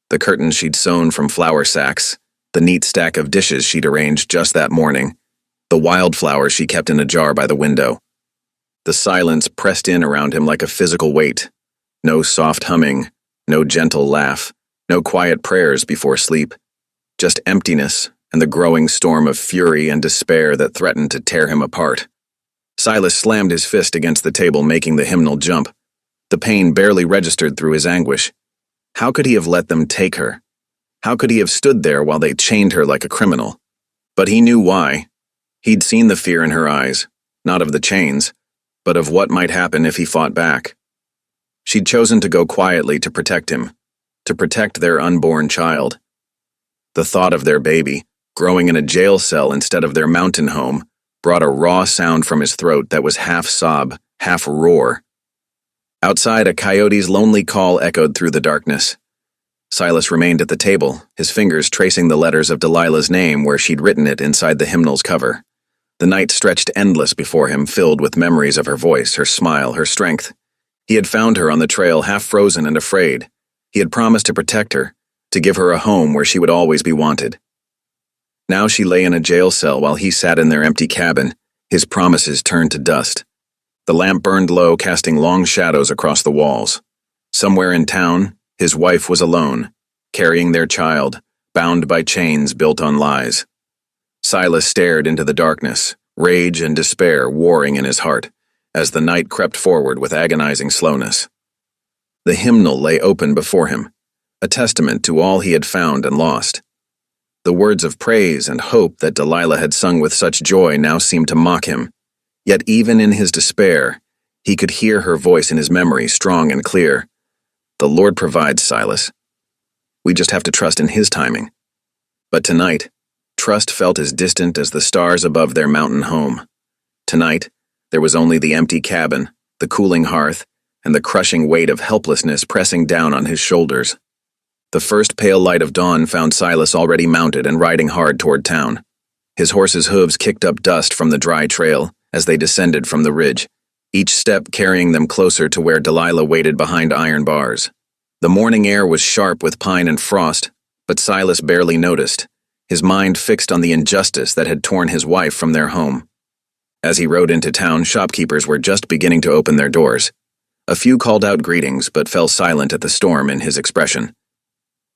The curtains she'd sewn from flour sacks, the neat stack of dishes she'd arranged just that morning, the wildflowers she kept in a jar by the window. The silence pressed in around him like a physical weight. No soft humming, no gentle laugh, no quiet prayers before sleep. Just emptiness and the growing storm of fury and despair that threatened to tear him apart. Silas slammed his fist against the table, making the hymnal jump. The pain barely registered through his anguish. How could he have let them take her? How could he have stood there while they chained her like a criminal? But he knew why. He'd seen the fear in her eyes, not of the chains, but of what might happen if he fought back. She'd chosen to go quietly to protect him, to protect their unborn child. The thought of their baby, growing in a jail cell instead of their mountain home, brought a raw sound from his throat that was half sob, half roar. Outside, a coyote's lonely call echoed through the darkness. Silas remained at the table, his fingers tracing the letters of Delilah's name where she'd written it inside the hymnal's cover. The night stretched endless before him, filled with memories of her voice, her smile, her strength. He had found her on the trail, half frozen and afraid. He had promised to protect her, to give her a home where she would always be wanted. Now she lay in a jail cell while he sat in their empty cabin, his promises turned to dust. The lamp burned low, casting long shadows across the walls. Somewhere in town, his wife was alone, carrying their child, bound by chains built on lies. Silas stared into the darkness, rage and despair warring in his heart, as the night crept forward with agonizing slowness. The hymnal lay open before him, a testament to all he had found and lost. The words of praise and hope that Delilah had sung with such joy now seemed to mock him, yet even in his despair, he could hear her voice in his memory strong and clear. "The Lord provides, Silas. We just have to trust in His timing." But tonight, trust felt as distant as the stars above their mountain home. Tonight, there was only the empty cabin, the cooling hearth, and the crushing weight of helplessness pressing down on his shoulders. The first pale light of dawn found Silas already mounted and riding hard toward town. His horse's hooves kicked up dust from the dry trail as they descended from the ridge, each step carrying them closer to where Delilah waited behind iron bars. The morning air was sharp with pine and frost, but Silas barely noticed, his mind fixed on the injustice that had torn his wife from their home. As he rode into town, shopkeepers were just beginning to open their doors. A few called out greetings but fell silent at the storm in his expression.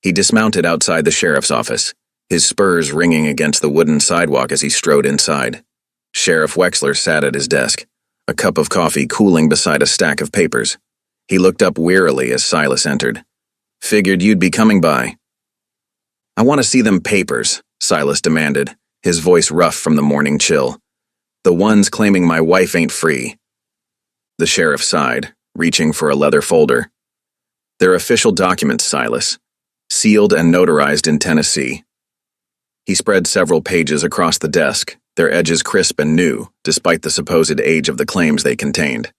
He dismounted outside the sheriff's office, his spurs ringing against the wooden sidewalk as he strode inside. Sheriff Wexler sat at his desk, a cup of coffee cooling beside a stack of papers. He looked up wearily as Silas entered. "Figured you'd be coming by." "I want to see them papers," Silas demanded, his voice rough from the morning chill. "The ones claiming my wife ain't free." The sheriff sighed, reaching for a leather folder. "They're official documents, Silas, sealed and notarized in Tennessee." He spread several pages across the desk, their edges crisp and new, despite the supposed age of the claims they contained.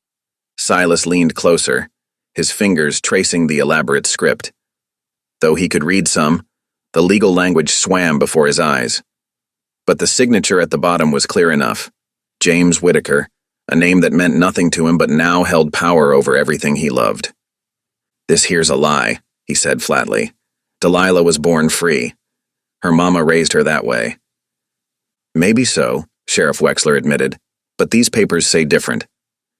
Silas leaned closer, his fingers tracing the elaborate script. Though he could read some, the legal language swam before his eyes. But the signature at the bottom was clear enough. James Whitaker, a name that meant nothing to him but now held power over everything he loved. "This here's a lie," he said flatly. "Delilah was born free. Her mama raised her that way." "Maybe so," Sheriff Wexler admitted, "but these papers say different.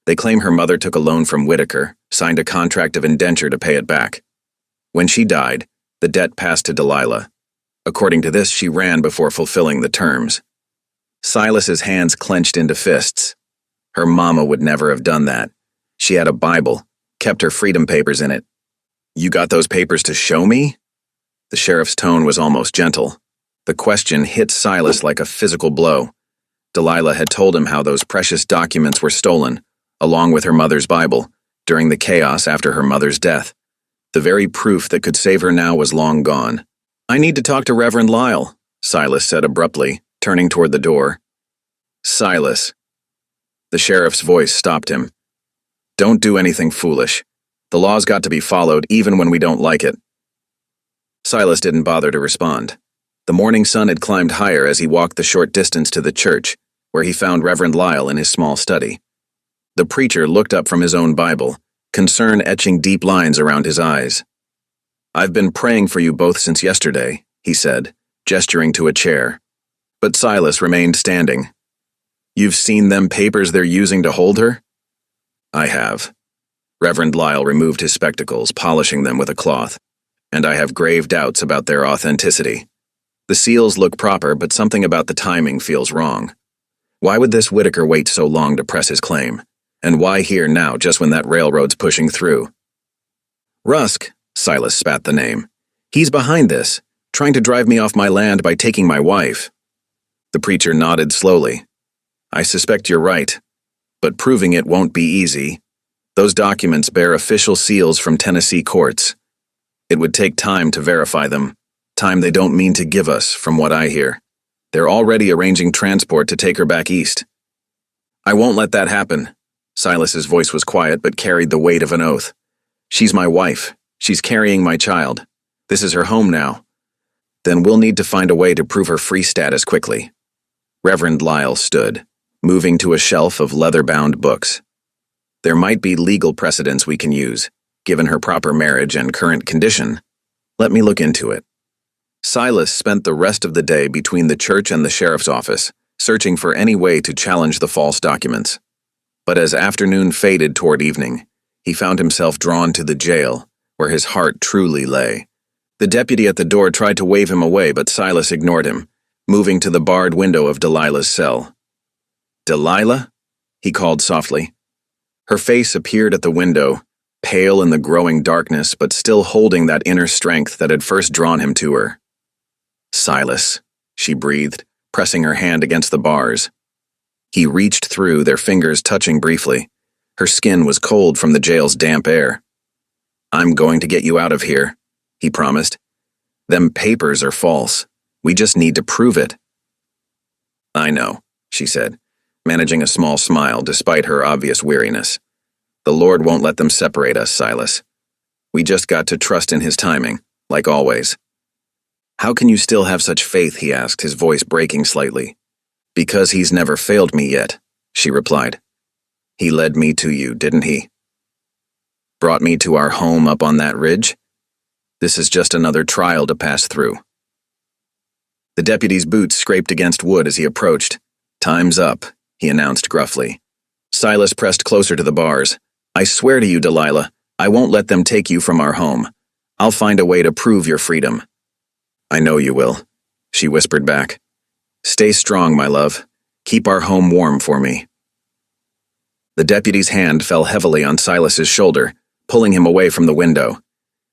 They claim her mother took a loan from Whitaker, signed a contract of indenture to pay it back. When she died, the debt passed to Delilah. According to this, she ran before fulfilling the terms." Silas's hands clenched into fists. Her mama would never have done that. She had a Bible, kept her freedom papers in it. "You got those papers to show me?" The sheriff's tone was almost gentle. The question hit Silas like a physical blow. Delilah had told him how those precious documents were stolen, along with her mother's Bible, during the chaos after her mother's death. The very proof that could save her now was long gone. "I need to talk to Reverend Lyle," Silas said abruptly, turning toward the door. "Silas." The sheriff's voice stopped him. "Don't do anything foolish. The law's got to be followed even when we don't like it." Silas didn't bother to respond. The morning sun had climbed higher as he walked the short distance to the church, where he found Reverend Lyle in his small study. The preacher looked up from his own Bible, concern etching deep lines around his eyes. "I've been praying for you both since yesterday," he said, gesturing to a chair. But Silas remained standing. "You've seen them papers they're using to hold her?" "I have." Reverend Lyle removed his spectacles, polishing them with a cloth. "And I have grave doubts about their authenticity. The seals look proper, but something about the timing feels wrong. Why would this Whitaker wait so long to press his claim? And why here now, just when that railroad's pushing through?" "Rusk," Silas spat the name. "He's behind this, trying to drive me off my land by taking my wife." The preacher nodded slowly. "I suspect you're right, but proving it won't be easy. Those documents bear official seals from Tennessee courts. It would take time to verify them, time they don't mean to give us, from what I hear. They're already arranging transport to take her back east." "I won't let that happen." Silas's voice was quiet but carried the weight of an oath. "She's my wife. She's carrying my child. This is her home now. Then we'll need to find a way to prove her free status quickly." Reverend Lyle stood, moving to a shelf of leather-bound books. "There might be legal precedents we can use, given her proper marriage and current condition. Let me look into it." Silas spent the rest of the day between the church and the sheriff's office, searching for any way to challenge the false documents. But as afternoon faded toward evening, he found himself drawn to the jail, where his heart truly lay. The deputy at the door tried to wave him away, but Silas ignored him, moving to the barred window of Delilah's cell. "Delilah?" he called softly. Her face appeared at the window, pale in the growing darkness but still holding that inner strength that had first drawn him to her. "Silas," she breathed, pressing her hand against the bars. He reached through, their fingers touching briefly. Her skin was cold from the jail's damp air. "I'm going to get you out of here," he promised. "Them papers are false. We just need to prove it." "I know," she said, managing a small smile despite her obvious weariness. "The Lord won't let them separate us, Silas. We just got to trust in His timing, like always." "How can you still have such faith?" he asked, his voice breaking slightly. "Because He's never failed me yet," she replied. "He led me to you, didn't He? Brought me to our home up on that ridge? This is just another trial to pass through." The deputy's boots scraped against wood as he approached. "Time's up," he announced gruffly. Silas pressed closer to the bars. "I swear to you, Delilah, I won't let them take you from our home. I'll find a way to prove your freedom." "I know you will," she whispered back. "Stay strong, my love. Keep our home warm for me." The deputy's hand fell heavily on Silas's shoulder, pulling him away from the window.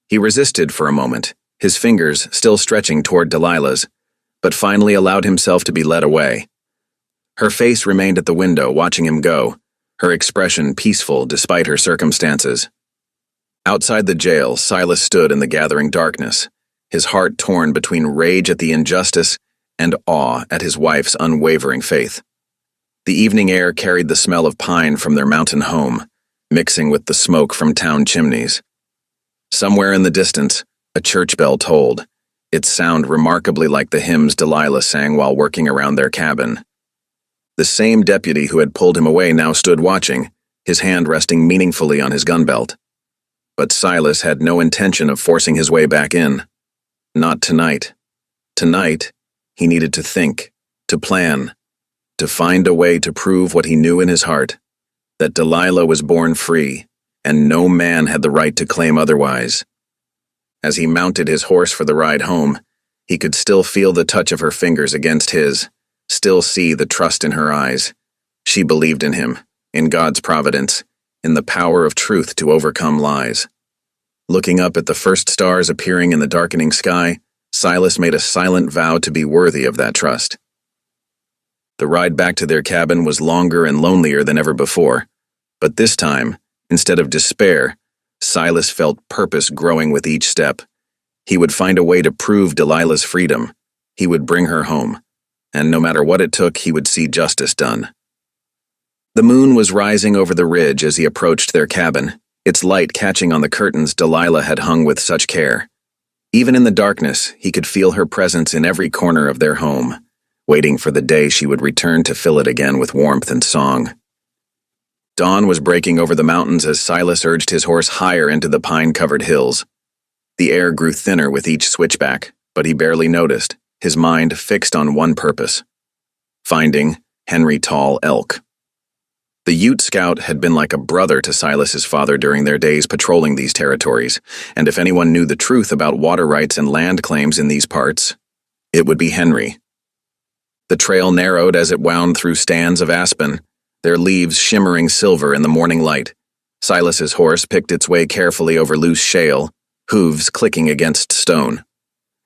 He resisted for a moment, his fingers still stretching toward Delilah's, but finally allowed himself to be led away. Her face remained at the window, watching him go, her expression peaceful despite her circumstances. Outside the jail, Silas stood in the gathering darkness, his heart torn between rage at the injustice and awe at his wife's unwavering faith. The evening air carried the smell of pine from their mountain home, mixing with the smoke from town chimneys. Somewhere in the distance, a church bell tolled, its sound remarkably like the hymns Delilah sang while working around their cabin. The same deputy who had pulled him away now stood watching, his hand resting meaningfully on his gun belt. But Silas had no intention of forcing his way back in. Not tonight. Tonight, he needed to think, to plan, to find a way to prove what he knew in his heart, that Delilah was born free, and no man had the right to claim otherwise. As he mounted his horse for the ride home, he could still feel the touch of her fingers against his, still see the trust in her eyes. She believed in him, in God's providence, in the power of truth to overcome lies. Looking up at the first stars appearing in the darkening sky, Silas made a silent vow to be worthy of that trust. The ride back to their cabin was longer and lonelier than ever before, but this time, instead of despair, Silas felt purpose growing with each step. He would find a way to prove Delilah's freedom. He would bring her home, and no matter what it took, he would see justice done. The moon was rising over the ridge as he approached their cabin, its light catching on the curtains Delilah had hung with such care. Even in the darkness, he could feel her presence in every corner of their home, waiting for the day she would return to fill it again with warmth and song. Dawn was breaking over the mountains as Silas urged his horse higher into the pine-covered hills. The air grew thinner with each switchback, but he barely noticed, his mind fixed on one purpose: finding Henry Tall Elk. The Ute Scout had been like a brother to Silas's father during their days patrolling these territories, and if anyone knew the truth about water rights and land claims in these parts, it would be Henry. The trail narrowed as it wound through stands of aspen, their leaves shimmering silver in the morning light. Silas's horse picked its way carefully over loose shale, hooves clicking against stone.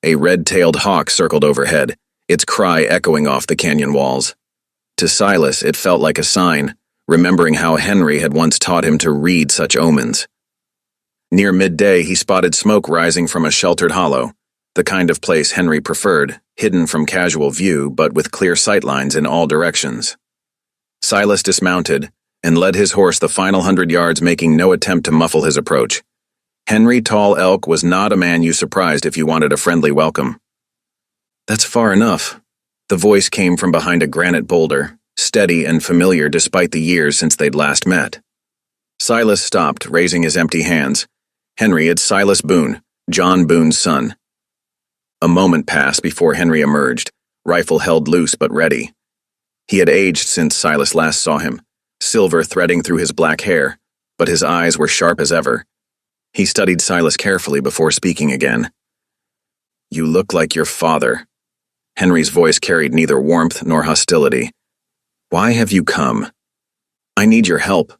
A red-tailed hawk circled overhead, its cry echoing off the canyon walls. To Silas, it felt like a sign, remembering how Henry had once taught him to read such omens. Near midday, he spotted smoke rising from a sheltered hollow, the kind of place Henry preferred, hidden from casual view but with clear sightlines in all directions. Silas dismounted and led his horse the final 100 yards, making no attempt to muffle his approach. Henry Tall Elk was not a man you surprised if you wanted a friendly welcome. "That's far enough." The voice came from behind a granite boulder, steady and familiar despite the years since they'd last met. Silas stopped, raising his empty hands. "Henry, it's Silas Boone, John Boone's son." A moment passed before Henry emerged, rifle held loose but ready. He had aged since Silas last saw him, silver threading through his black hair, but his eyes were sharp as ever. He studied Silas carefully before speaking again. "You look like your father." Henry's voice carried neither warmth nor hostility. "Why have you come? I need your help."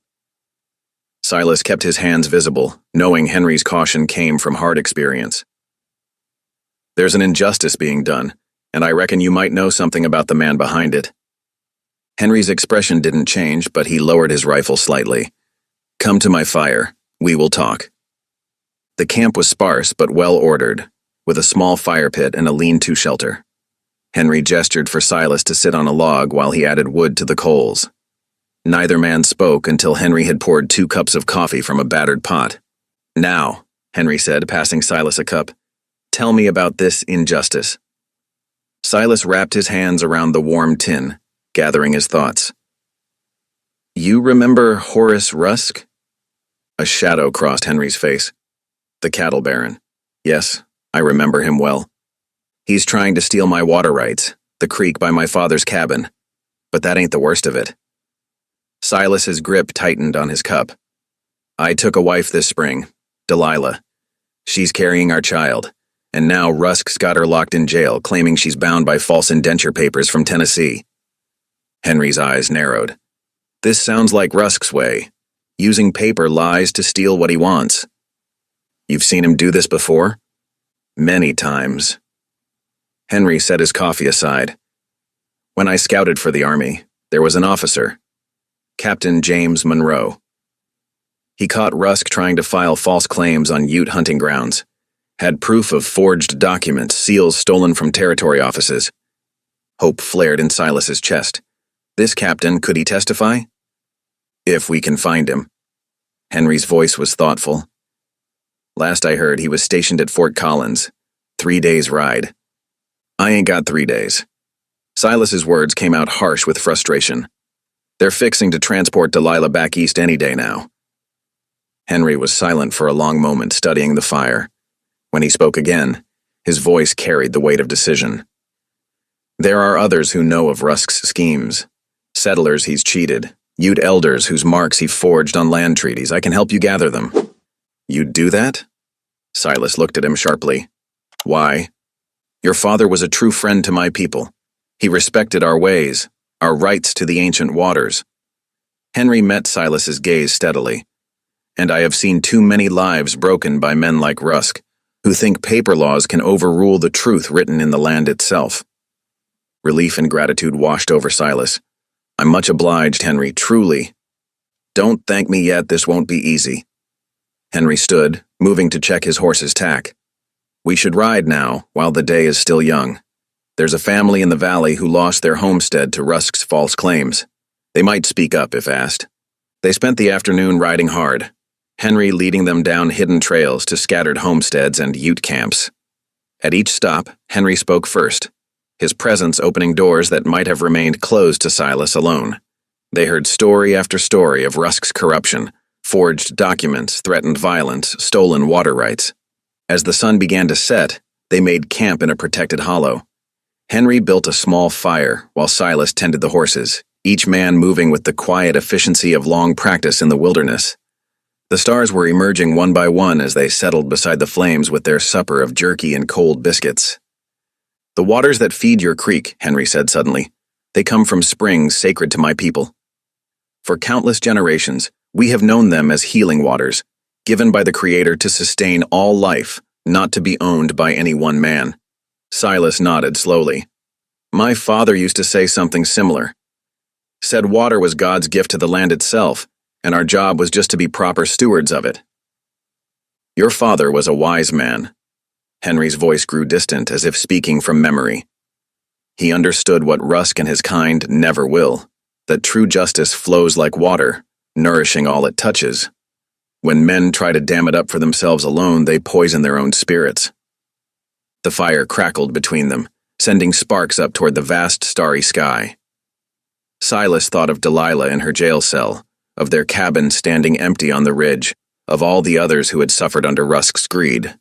Silas kept his hands visible, knowing Henry's caution came from hard experience. "There's an injustice being done, and I reckon you might know something about the man behind it." Henry's expression didn't change, but he lowered his rifle slightly. "Come to my fire. We will talk." The camp was sparse but well-ordered, with a small fire pit and a lean-to shelter. Henry gestured for Silas to sit on a log while he added wood to the coals. Neither man spoke until Henry had poured 2 cups of coffee from a battered pot. "Now," Henry said, passing Silas a cup, "tell me about this injustice." Silas wrapped his hands around the warm tin, gathering his thoughts. "You remember Horace Rusk?" A shadow crossed Henry's face. "The cattle baron. Yes, I remember him well. He's trying to steal my water rights, the creek by my father's cabin. But that ain't the worst of it." Silas's grip tightened on his cup. "I took a wife this spring, Delilah. She's carrying our child, and now Rusk's got her locked in jail, claiming she's bound by false indenture papers from Tennessee." Henry's eyes narrowed. "This sounds like Rusk's way, using paper lies to steal what he wants." "You've seen him do this before?" "Many times." Henry set his coffee aside. "When I scouted for the army, there was an officer, Captain James Monroe. He caught Rusk trying to file false claims on Ute hunting grounds, had proof of forged documents, seals stolen from territory offices." Hope flared in Silas's chest. "This captain, could he testify?" "If we can find him." Henry's voice was thoughtful. "Last I heard, he was stationed at Fort Collins. 3 days' ride." "I ain't got 3 days." Silas's words came out harsh with frustration. "They're fixing to transport Delilah back east any day now." Henry was silent for a long moment, studying the fire. When he spoke again, his voice carried the weight of decision. "There are others who know of Rusk's schemes. Settlers he's cheated, Ute elders whose marks he forged on land treaties. I can help you gather them." "You'd do that?" Silas looked at him sharply. "Why?" "Your father was a true friend to my people. He respected our ways, our rights to the ancient waters." Henry met Silas's gaze steadily. "And I have seen too many lives broken by men like Rusk, who think paper laws can overrule the truth written in the land itself." Relief and gratitude washed over Silas. "I'm much obliged, Henry, truly." "Don't thank me yet, this won't be easy." Henry stood, moving to check his horse's tack. "We should ride now, while the day is still young. There's a family in the valley who lost their homestead to Rusk's false claims. They might speak up if asked." They spent the afternoon riding hard, Henry leading them down hidden trails to scattered homesteads and Ute camps. At each stop, Henry spoke first, his presence opening doors that might have remained closed to Silas alone. They heard story after story of Rusk's corruption, forged documents, threatened violence, stolen water rights. As the sun began to set, they made camp in a protected hollow. Henry built a small fire while Silas tended the horses, each man moving with the quiet efficiency of long practice in the wilderness. The stars were emerging one by one as they settled beside the flames with their supper of jerky and cold biscuits. "The waters that feed your creek," Henry said suddenly, "they come from springs sacred to my people. For countless generations, we have known them as healing waters, given by the Creator to sustain all life, not to be owned by any one man." Silas nodded slowly. "My father used to say something similar. Said water was God's gift to the land itself, and our job was just to be proper stewards of it." "Your father was a wise man." Henry's voice grew distant, as if speaking from memory. "He understood what Rusk and his kind never will, that true justice flows like water, nourishing all it touches. When men try to dam it up for themselves alone, they poison their own spirits." The fire crackled between them, sending sparks up toward the vast starry sky. Silas thought of Delilah in her jail cell, of their cabin standing empty on the ridge, of all the others who had suffered under Rusk's greed.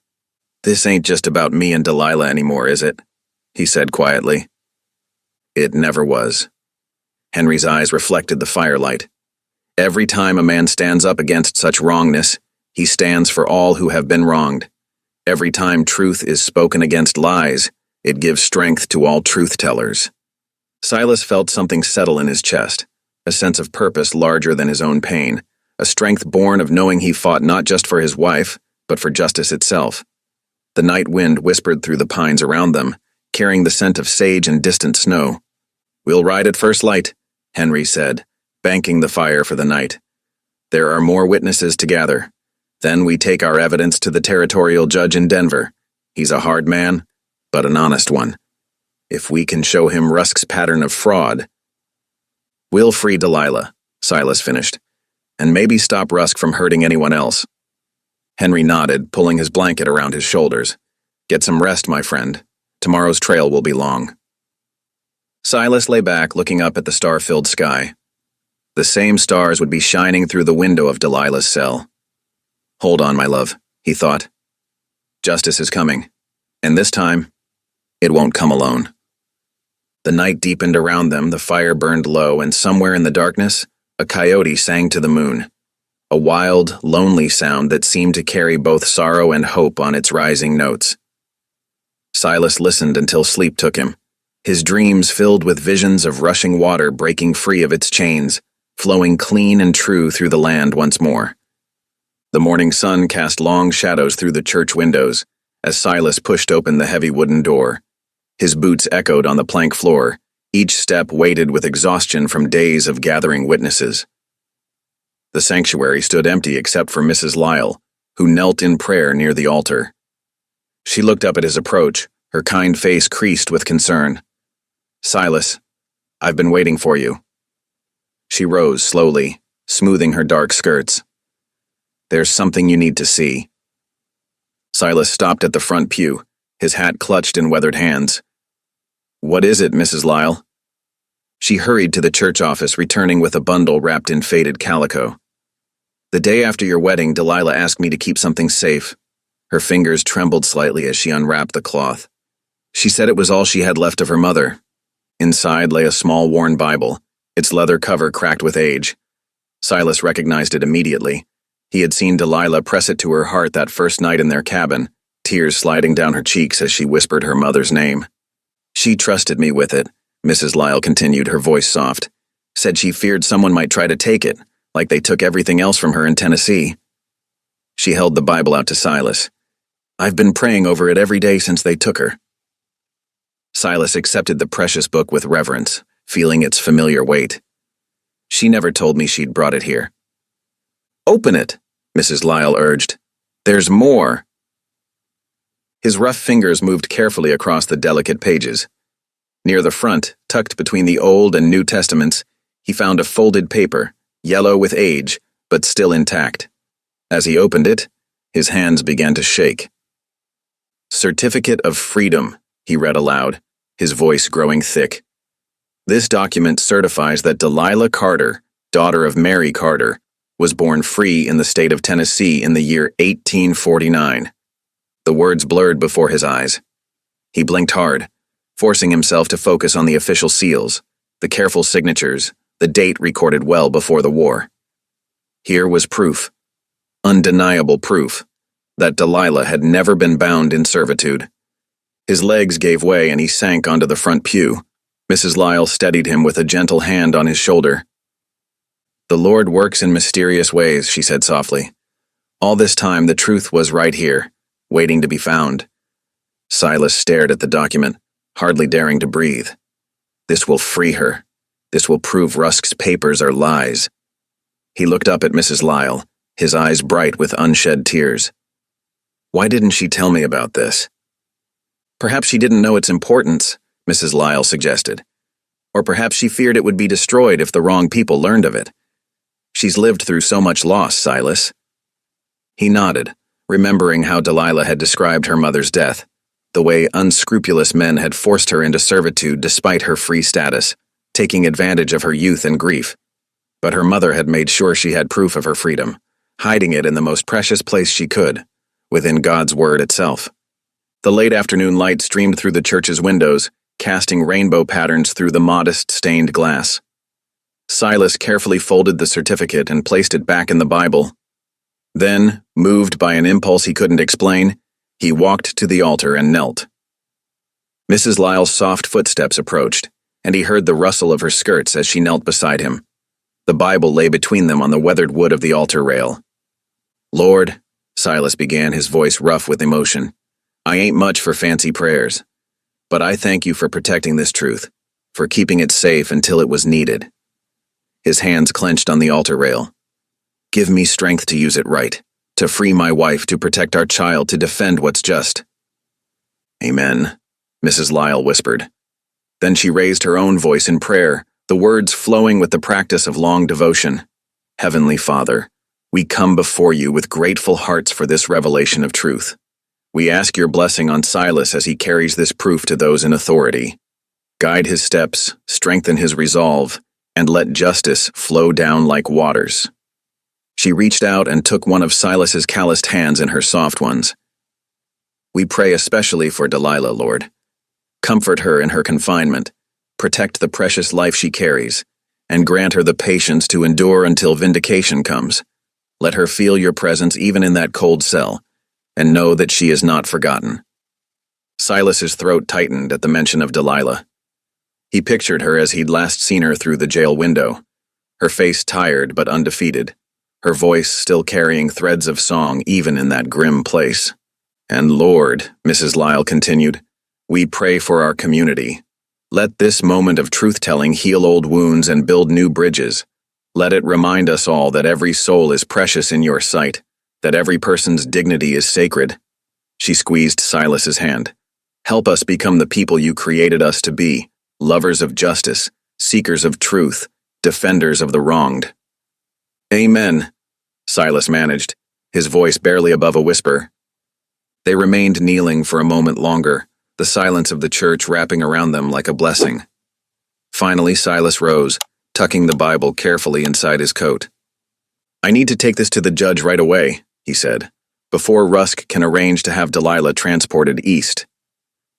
"This ain't just about me and Delilah anymore, is it?" he said quietly. "It never was." Henry's eyes reflected the firelight. "Every time a man stands up against such wrongness, he stands for all who have been wronged. Every time truth is spoken against lies, It gives strength to all truth-tellers. Silas felt something settle in his chest, a sense of purpose larger than his own pain, a strength born of knowing he fought not just for his wife, but for justice itself. The night wind whispered through the pines around them, carrying the scent of sage and distant snow. "We'll ride at first light," Henry said, banking the fire for the night. "There are more witnesses to gather. Then we take our evidence to the territorial judge in Denver. He's a hard man, but an honest one. If we can show him Rusk's pattern of fraud..." "We'll free Delilah," Silas finished, "and maybe stop Rusk from hurting anyone else." Henry nodded, pulling his blanket around his shoulders. "Get some rest, my friend. Tomorrow's trail will be long." Silas lay back, looking up at the star-filled sky. The same stars would be shining through the window of Delilah's cell. "Hold on, my love," he thought. "Justice is coming, and this time, it won't come alone." The night deepened around them, the fire burned low, and somewhere in the darkness, a coyote sang to the moon. A wild, lonely sound that seemed to carry both sorrow and hope on its rising notes. Silas listened until sleep took him, his dreams filled with visions of rushing water breaking free of its chains, flowing clean and true through the land once more. The morning sun cast long shadows through the church windows as Silas pushed open the heavy wooden door. His boots echoed on the plank floor, each step weighted with exhaustion from days of gathering witnesses. The sanctuary stood empty except for Mrs. Lyle, who knelt in prayer near the altar. She looked up at his approach, her kind face creased with concern. "Silas, I've been waiting for you." She rose slowly, smoothing her dark skirts. "There's something you need to see." Silas stopped at the front pew, his hat clutched in weathered hands. "What is it, Mrs. Lyle?" She hurried to the church office, returning with a bundle wrapped in faded calico. "The day after your wedding, Delilah asked me to keep something safe." Her fingers trembled slightly as she unwrapped the cloth. "She said it was all she had left of her mother." Inside lay a small worn Bible, its leather cover cracked with age. Silas recognized it immediately. He had seen Delilah press it to her heart that first night in their cabin, tears sliding down her cheeks as she whispered her mother's name. "She trusted me with it," Mrs. Lyle continued, her voice soft. "Said she feared someone might try to take it, like they took everything else from her in Tennessee." She held the Bible out to Silas. "I've been praying over it every day since they took her." Silas accepted the precious book with reverence, feeling its familiar weight. "She never told me she'd brought it here." "Open it," Mrs. Lyle urged. "There's more." His rough fingers moved carefully across the delicate pages. Near the front, tucked between the Old and New Testaments, he found a folded paper, yellow with age, but still intact. As he opened it, his hands began to shake. "Certificate of Freedom," he read aloud, his voice growing thick. "This document certifies that Delilah Carter, daughter of Mary Carter, was born free in the state of Tennessee in the year 1849. The words blurred before his eyes. He blinked hard, forcing himself to focus on the official seals, the careful signatures, the date recorded well before the war. Here was proof, undeniable proof, that Delilah had never been bound in servitude. His legs gave way and he sank onto the front pew. Mrs. Lyle steadied him with a gentle hand on his shoulder. "The Lord works in mysterious ways," she said softly. "All this time the truth was right here, waiting to be found." Silas stared at the document, hardly daring to breathe. This will free her. This will prove Rusk's papers are lies. He looked up at Mrs. Lyle, his eyes bright with unshed tears. "Why didn't she tell me about this?" "Perhaps she didn't know its importance," Mrs. Lyle suggested. "Or perhaps she feared it would be destroyed if the wrong people learned of it. She's lived through so much loss, Silas." He nodded, remembering how Delilah had described her mother's death, the way unscrupulous men had forced her into servitude despite her free status, taking advantage of her youth and grief. But her mother had made sure she had proof of her freedom, hiding it in the most precious place she could, within God's word itself. The late afternoon light streamed through the church's windows, casting rainbow patterns through the modest stained glass. Silas carefully folded the certificate and placed it back in the Bible. Then, moved by an impulse he couldn't explain, he walked to the altar and knelt. Mrs. Lyle's soft footsteps approached, and he heard the rustle of her skirts as she knelt beside him. The Bible lay between them on the weathered wood of the altar rail. "Lord," Silas began, his voice rough with emotion, "I ain't much for fancy prayers, but I thank you for protecting this truth, for keeping it safe until it was needed." His hands clenched on the altar rail. "Give me strength to use it right, to free my wife, to protect our child, to defend what's just." "Amen," Mrs. Lyle whispered. Then she raised her own voice in prayer, the words flowing with the practice of long devotion. "Heavenly Father, we come before you with grateful hearts for this revelation of truth. We ask your blessing on Silas as he carries this proof to those in authority. Guide his steps, strengthen his resolve, and let justice flow down like waters." She reached out and took one of Silas's calloused hands in her soft ones. "We pray especially for Delilah, Lord. Comfort her in her confinement, protect the precious life she carries, and grant her the patience to endure until vindication comes. Let her feel your presence even in that cold cell, and know that she is not forgotten." Silas's throat tightened at the mention of Delilah. He pictured her as he'd last seen her through the jail window, her face tired but undefeated, her voice still carrying threads of song even in that grim place. "And Lord," Mrs. Lyle continued, "we pray for our community. Let this moment of truth-telling heal old wounds and build new bridges. Let it remind us all that every soul is precious in your sight, that every person's dignity is sacred." She squeezed Silas's hand. "Help us become the people you created us to be, lovers of justice, seekers of truth, defenders of the wronged." "Amen," Silas managed, his voice barely above a whisper. They remained kneeling for a moment longer, the silence of the church wrapping around them like a blessing. Finally, Silas rose, tucking the Bible carefully inside his coat. "I need to take this to the judge right away," he said, "before Rusk can arrange to have Delilah transported east."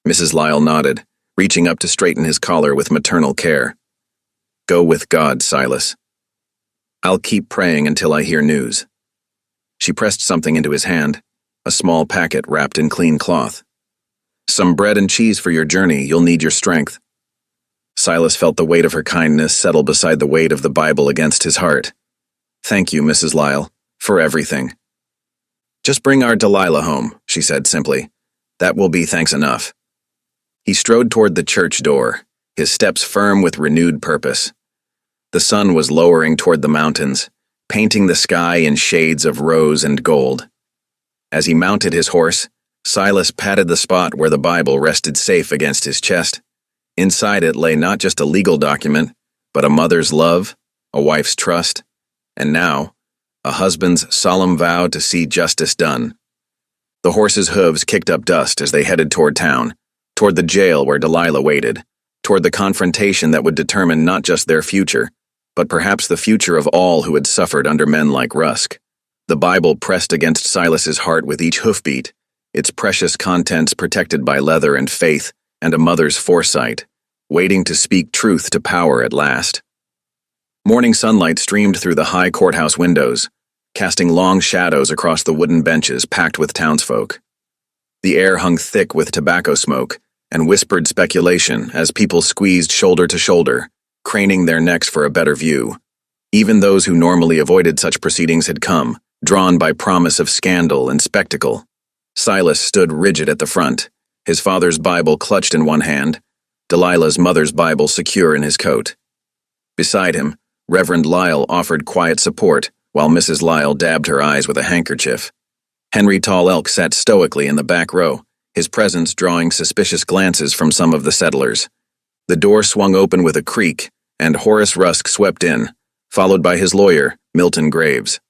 Mrs. Lyle nodded, reaching up to straighten his collar with maternal care. "Go with God, Silas. I'll keep praying until I hear news." She pressed something into his hand, a small packet wrapped in clean cloth. "Some bread and cheese for your journey. You'll need your strength." Silas felt the weight of her kindness settle beside the weight of the Bible against his heart. "Thank you, Mrs. Lyle, for everything." "Just bring our Delilah home," she said simply. "That will be thanks enough." He strode toward the church door, his steps firm with renewed purpose. The sun was lowering toward the mountains, painting the sky in shades of rose and gold. As he mounted his horse, Silas patted the spot where the Bible rested safe against his chest. Inside it lay not just a legal document, but a mother's love, a wife's trust, and now, a husband's solemn vow to see justice done. The horse's hooves kicked up dust as they headed toward town, toward the jail where Delilah waited, toward the confrontation that would determine not just their future, but perhaps the future of all who had suffered under men like Rusk. The Bible pressed against Silas's heart with each hoofbeat, its precious contents protected by leather and faith and a mother's foresight, waiting to speak truth to power at last. Morning sunlight streamed through the high courthouse windows, casting long shadows across the wooden benches packed with townsfolk. The air hung thick with tobacco smoke and whispered speculation as people squeezed shoulder to shoulder, craning their necks for a better view. Even those who normally avoided such proceedings had come, drawn by promise of scandal and spectacle. Silas stood rigid at the front, his father's Bible clutched in one hand, Delilah's mother's Bible secure in his coat. Beside him, Reverend Lyle offered quiet support, while Mrs. Lyle dabbed her eyes with a handkerchief. Henry Tall Elk sat stoically in the back row, his presence drawing suspicious glances from some of the settlers. The door swung open with a creak, and Horace Rusk swept in, followed by his lawyer, Milton Graves.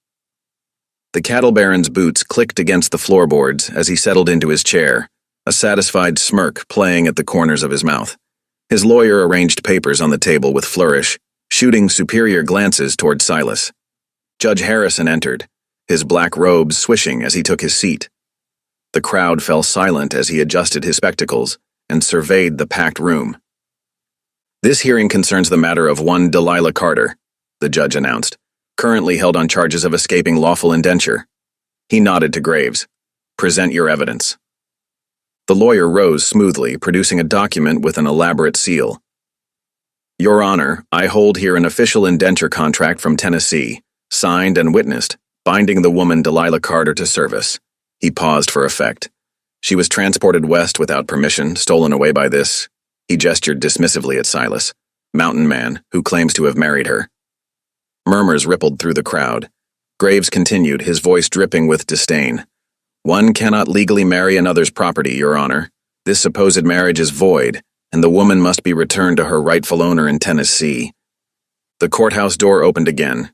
The cattle baron's boots clicked against the floorboards as he settled into his chair, a satisfied smirk playing at the corners of his mouth. His lawyer arranged papers on the table with flourish, shooting superior glances toward Silas. Judge Harrison entered, his black robes swishing as he took his seat. The crowd fell silent as he adjusted his spectacles and surveyed the packed room. "This hearing concerns the matter of one Delilah Carter," the judge announced, "currently held on charges of escaping lawful indenture." He nodded to Graves. "Present your evidence." The lawyer rose smoothly, producing a document with an elaborate seal. Your Honor, I hold here an official indenture contract from Tennessee, signed and witnessed, binding the woman Delilah Carter to service. He paused for effect. She was transported west without permission, stolen away by this. He gestured dismissively at Silas, mountain man, who claims to have married her. Murmurs rippled through the crowd. Graves continued, his voice dripping with disdain. One cannot legally marry another's property, Your Honor. This supposed marriage is void, and the woman must be returned to her rightful owner in Tennessee. The courthouse door opened again.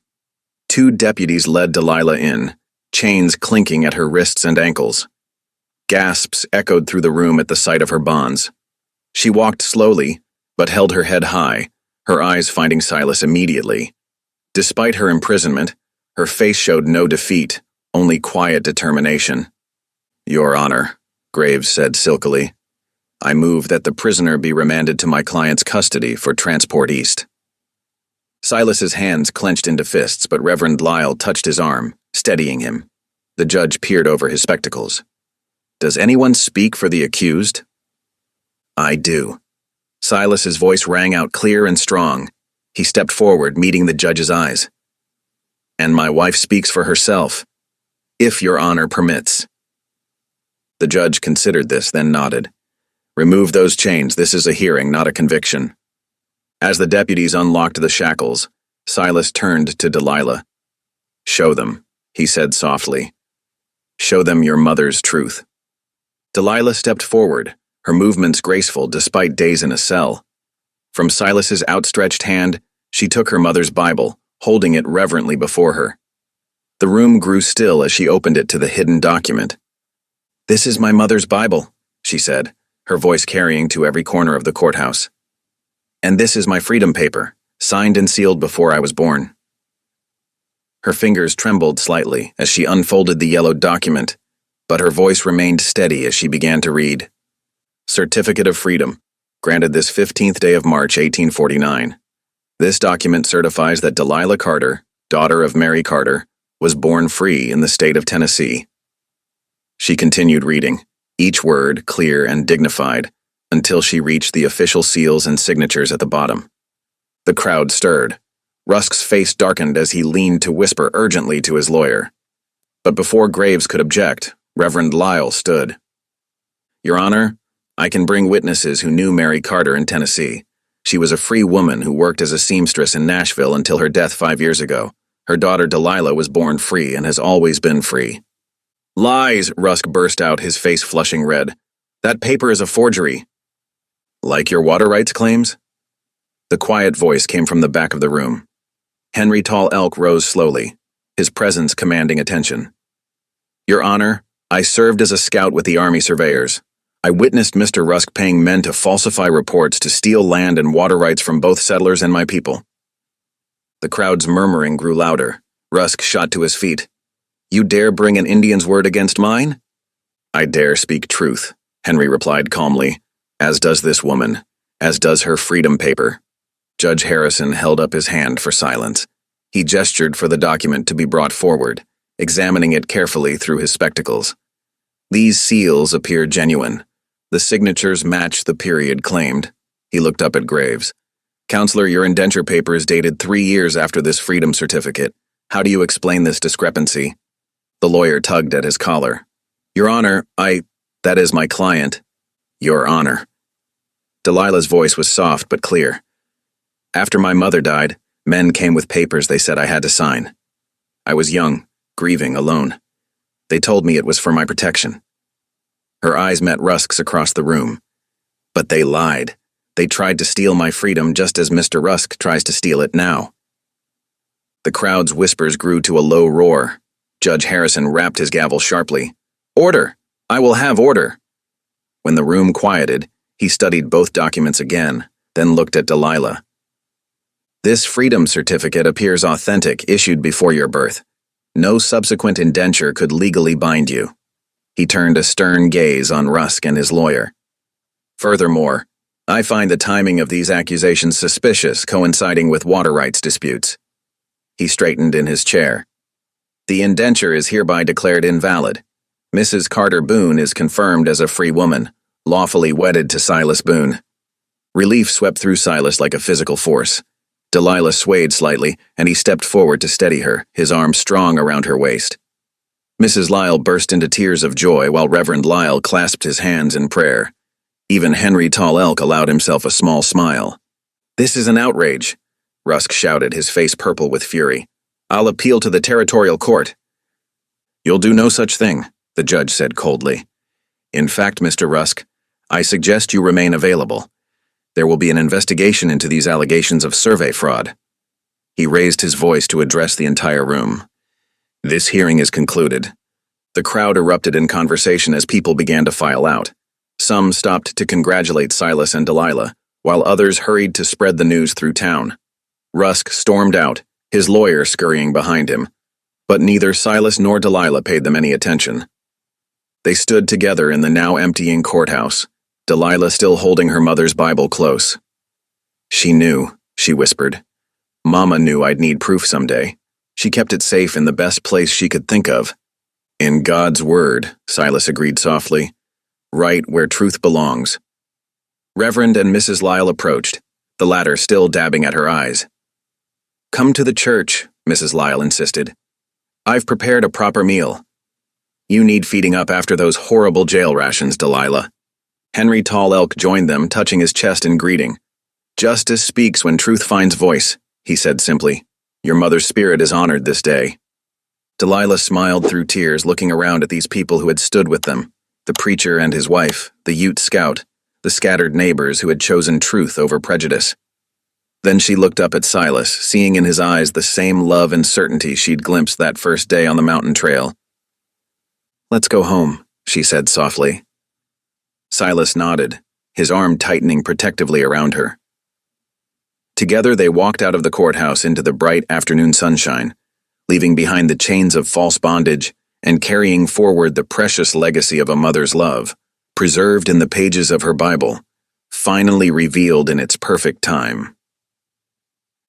2 deputies led Delilah in, chains clinking at her wrists and ankles. Gasps echoed through the room at the sight of her bonds. She walked slowly, but held her head high, her eyes finding Silas immediately. Despite her imprisonment, her face showed no defeat, only quiet determination. Your Honor, Graves said silkily, I move that the prisoner be remanded to my client's custody for transport east. Silas's hands clenched into fists, but Reverend Lyle touched his arm, steadying him. The judge peered over his spectacles. Does anyone speak for the accused? I do. Silas's voice rang out clear and strong. He stepped forward, meeting the judge's eyes. And my wife speaks for herself, if Your Honor permits. The judge considered this, then nodded. Remove those chains. This is a hearing, not a conviction. As the deputies unlocked the shackles, Silas turned to Delilah. Show them, he said softly. Show them your mother's truth. Delilah stepped forward, her movements graceful despite days in a cell. From Silas's outstretched hand, she took her mother's Bible, holding it reverently before her. The room grew still as she opened it to the hidden document. This is my mother's Bible, she said, her voice carrying to every corner of the courthouse. And this is my freedom paper, signed and sealed before I was born. Her fingers trembled slightly as she unfolded the yellowed document, but her voice remained steady as she began to read. Certificate of Freedom, granted this 15th day of March, 1849. This document certifies that Delilah Carter, daughter of Mary Carter, was born free in the state of Tennessee. She continued reading, each word clear and dignified, until she reached the official seals and signatures at the bottom. The crowd stirred. Rusk's face darkened as he leaned to whisper urgently to his lawyer. But before Graves could object, Reverend Lyle stood. Your Honor, I can bring witnesses who knew Mary Carter in Tennessee. She was a free woman who worked as a seamstress in Nashville until her death 5 years ago. Her daughter Delilah was born free and has always been free. Lies, Rusk burst out, his face flushing red. That paper is a forgery. Like your water rights claims? The quiet voice came from the back of the room. Henry Tall Elk rose slowly, his presence commanding attention. Your Honor, I served as a scout with the Army Surveyors. I witnessed Mr. Rusk paying men to falsify reports to steal land and water rights from both settlers and my people. The crowd's murmuring grew louder. Rusk shot to his feet. You dare bring an Indian's word against mine? I dare speak truth, Henry replied calmly, as does this woman, as does her freedom paper. Judge Harrison held up his hand for silence. He gestured for the document to be brought forward, examining it carefully through his spectacles. These seals appear genuine. The signatures match the period claimed. He looked up at Graves. Counselor, your indenture paper is dated 3 years after this freedom certificate. How do you explain this discrepancy? The lawyer tugged at his collar. Your Honor, that is my client. Your Honor. Delilah's voice was soft but clear. After my mother died, men came with papers they said I had to sign. I was young, grieving, alone. They told me it was for my protection. Her eyes met Rusk's across the room. But they lied. They tried to steal my freedom just as Mr. Rusk tries to steal it now. The crowd's whispers grew to a low roar. Judge Harrison rapped his gavel sharply. Order! I will have order! When the room quieted, he studied both documents again, then looked at Delilah. This freedom certificate appears authentic, issued before your birth. No subsequent indenture could legally bind you. He turned a stern gaze on Rusk and his lawyer. Furthermore, I find the timing of these accusations suspicious, coinciding with water rights disputes. He straightened in his chair. The indenture is hereby declared invalid. Mrs. Carter Boone is confirmed as a free woman, lawfully wedded to Silas Boone. Relief swept through Silas like a physical force. Delilah swayed slightly, and he stepped forward to steady her, his arms strong around her waist. Mrs. Lyle burst into tears of joy while Reverend Lyle clasped his hands in prayer. Even Henry Tall Elk allowed himself a small smile. "This is an outrage," Rusk shouted, his face purple with fury. "I'll appeal to the territorial court." "You'll do no such thing," the judge said coldly. "In fact, Mr. Rusk, I suggest you remain available. There will be an investigation into these allegations of survey fraud." He raised his voice to address the entire room. "This hearing is concluded." The crowd erupted in conversation as people began to file out. Some stopped to congratulate Silas and Delilah, while others hurried to spread the news through town. Rusk stormed out, his lawyer scurrying behind him, but neither Silas nor Delilah paid them any attention. They stood together in the now emptying courthouse, Delilah still holding her mother's Bible close. "She knew," she whispered. "Mama knew I'd need proof someday. She kept it safe in the best place she could think of." "In God's word," Silas agreed softly, "right where truth belongs." Reverend and Mrs. Lyle approached, the latter still dabbing at her eyes. "Come to the church," Mrs. Lyle insisted. "I've prepared a proper meal." "You need feeding up after those horrible jail rations, Delilah." Henry Tall Elk joined them, touching his chest in greeting. "Justice speaks when truth finds voice," he said simply. "Your mother's spirit is honored this day." Delilah smiled through tears, looking around at these people who had stood with them, the preacher and his wife, the Ute scout, the scattered neighbors who had chosen truth over prejudice. Then she looked up at Silas, seeing in his eyes the same love and certainty she'd glimpsed that first day on the mountain trail. "Let's go home," she said softly. Silas nodded, his arm tightening protectively around her. Together they walked out of the courthouse into the bright afternoon sunshine, leaving behind the chains of false bondage and carrying forward the precious legacy of a mother's love, preserved in the pages of her Bible, finally revealed in its perfect time.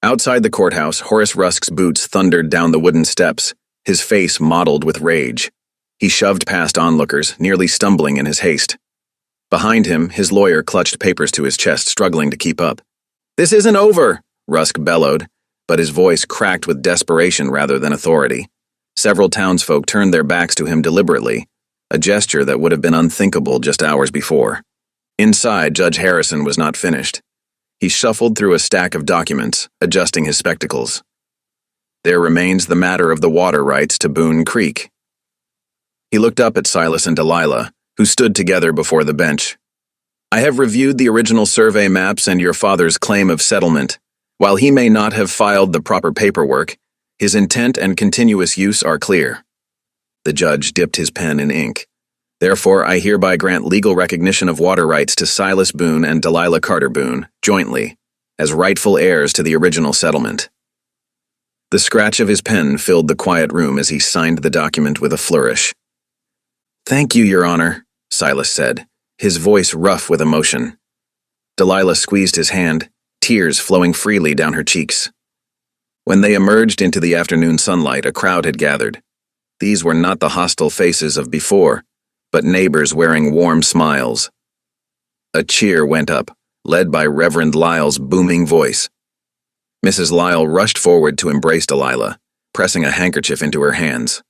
Outside the courthouse, Horace Rusk's boots thundered down the wooden steps, his face mottled with rage. He shoved past onlookers, nearly stumbling in his haste. Behind him, his lawyer clutched papers to his chest, struggling to keep up. "This isn't over," Rusk bellowed, but his voice cracked with desperation rather than authority. Several townsfolk turned their backs to him deliberately, a gesture that would have been unthinkable just hours before. Inside, Judge Harrison was not finished. He shuffled through a stack of documents, adjusting his spectacles. "There remains the matter of the water rights to Boone Creek." He looked up at Silas and Delilah, who stood together before the bench. "I have reviewed the original survey maps and your father's claim of settlement. While he may not have filed the proper paperwork, his intent and continuous use are clear." The judge dipped his pen in ink. "Therefore, I hereby grant legal recognition of water rights to Silas Boone and Delilah Carter Boone, jointly, as rightful heirs to the original settlement." The scratch of his pen filled the quiet room as he signed the document with a flourish. "Thank you, Your Honor," Silas said, his voice rough with emotion. Delilah squeezed his hand, tears flowing freely down her cheeks. When they emerged into the afternoon sunlight, a crowd had gathered. These were not the hostile faces of before, but neighbors wearing warm smiles. A cheer went up, led by Reverend Lyle's booming voice. Mrs. Lyle rushed forward to embrace Delilah, pressing a handkerchief into her hands.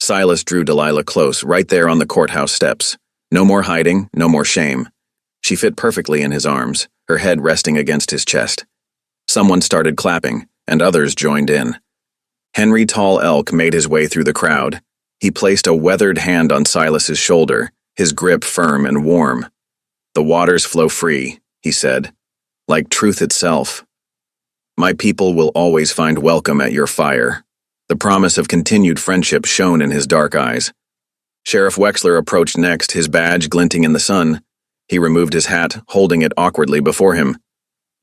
Silas drew Delilah close, right there on the courthouse steps. No more hiding, no more shame. She fit perfectly in his arms, her head resting against his chest. Someone started clapping, and others joined in. Henry Tall Elk made his way through the crowd. He placed a weathered hand on Silas's shoulder, his grip firm and warm. "The waters flow free," he said, "like truth itself. My people will always find welcome at your fire." The promise of continued friendship shone in his dark eyes. Sheriff Wexler approached next, his badge glinting in the sun. He removed his hat, holding it awkwardly before him.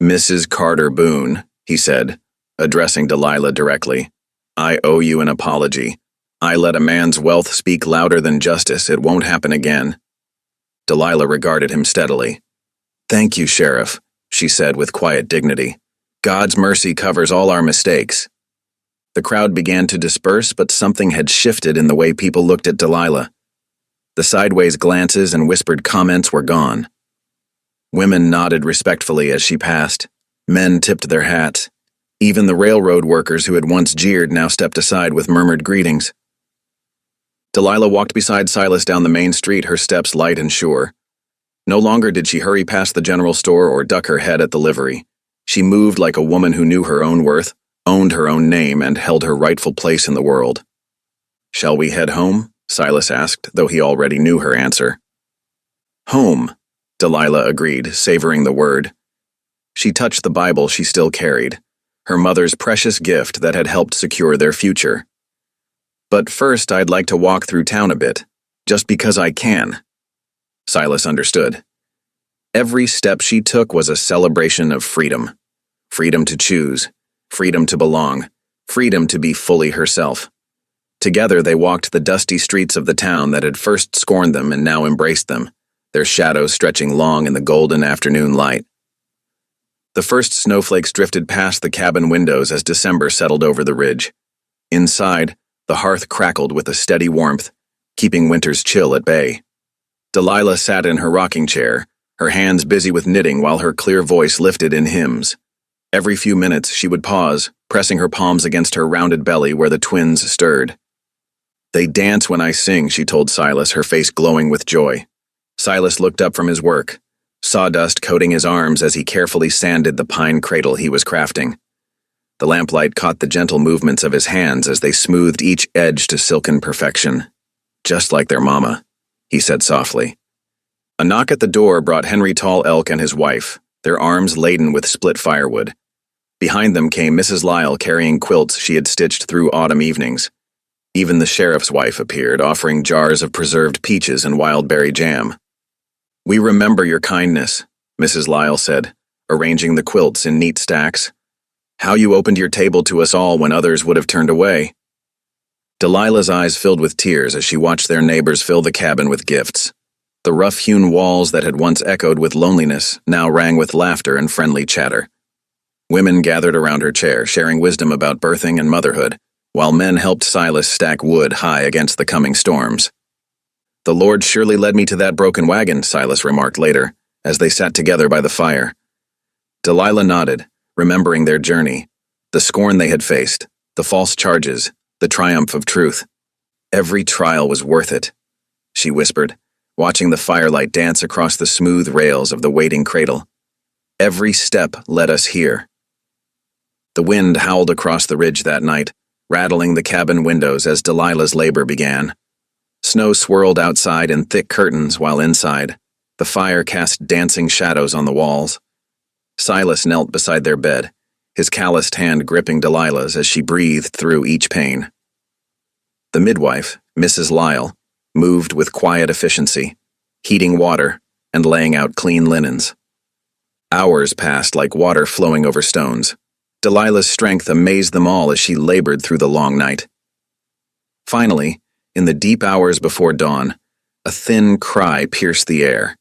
"Mrs. Carter Boone," he said, addressing Delilah directly, "I owe you an apology. I let a man's wealth speak louder than justice. It won't happen again." Delilah regarded him steadily. "Thank you, Sheriff," she said with quiet dignity. "God's mercy covers all our mistakes." The crowd began to disperse, but something had shifted in the way people looked at Delilah. The sideways glances and whispered comments were gone. Women nodded respectfully as she passed. Men tipped their hats. Even the railroad workers who had once jeered now stepped aside with murmured greetings. Delilah walked beside Silas down the main street, her steps light and sure. No longer did she hurry past the general store or duck her head at the livery. She moved like a woman who knew her own worth, owned her own name, and held her rightful place in the world. "Shall we head home?" Silas asked, though he already knew her answer. "Home," Delilah agreed, savoring the word. She touched the Bible she still carried, her mother's precious gift that had helped secure their future. "But first I'd like to walk through town a bit, just because I can." Silas understood. Every step she took was a celebration of freedom. Freedom to choose, freedom to belong, freedom to be fully herself. Together they walked the dusty streets of the town that had first scorned them and now embraced them, their shadows stretching long in the golden afternoon light. The first snowflakes drifted past the cabin windows as December settled over the ridge. Inside, the hearth crackled with a steady warmth, keeping winter's chill at bay. Delilah sat in her rocking chair, her hands busy with knitting while her clear voice lifted in hymns. Every few minutes she would pause, pressing her palms against her rounded belly where the twins stirred. "They dance when I sing," she told Silas, her face glowing with joy. Silas looked up from his work, sawdust coating his arms as he carefully sanded the pine cradle he was crafting. The lamplight caught the gentle movements of his hands as they smoothed each edge to silken perfection. "Just like their mama," he said softly. A knock at the door brought Henry Tall Elk and his wife, their arms laden with split firewood. Behind them came Mrs. Lyle carrying quilts she had stitched through autumn evenings. Even the sheriff's wife appeared, offering jars of preserved peaches and wild berry jam. "We remember your kindness," Mrs. Lyle said, arranging the quilts in neat stacks. "How you opened your table to us all when others would have turned away." Delilah's eyes filled with tears as she watched their neighbors fill the cabin with gifts. The rough-hewn walls that had once echoed with loneliness now rang with laughter and friendly chatter. Women gathered around her chair, sharing wisdom about birthing and motherhood, while men helped Silas stack wood high against the coming storms. "The Lord surely led me to that broken wagon," Silas remarked later, as they sat together by the fire. Delilah nodded, remembering their journey, the scorn they had faced, the false charges, the triumph of truth. "Every trial was worth it," she whispered, watching the firelight dance across the smooth rails of the waiting cradle. "Every step led us here." The wind howled across the ridge that night, rattling the cabin windows as Delilah's labor began. Snow swirled outside in thick curtains while inside, the fire cast dancing shadows on the walls. Silas knelt beside their bed, his calloused hand gripping Delilah's as she breathed through each pain. The midwife, Mrs. Lyle, moved with quiet efficiency, heating water and laying out clean linens. Hours passed like water flowing over stones. Delilah's strength amazed them all as she labored through the long night. Finally, in the deep hours before dawn, a thin cry pierced the air.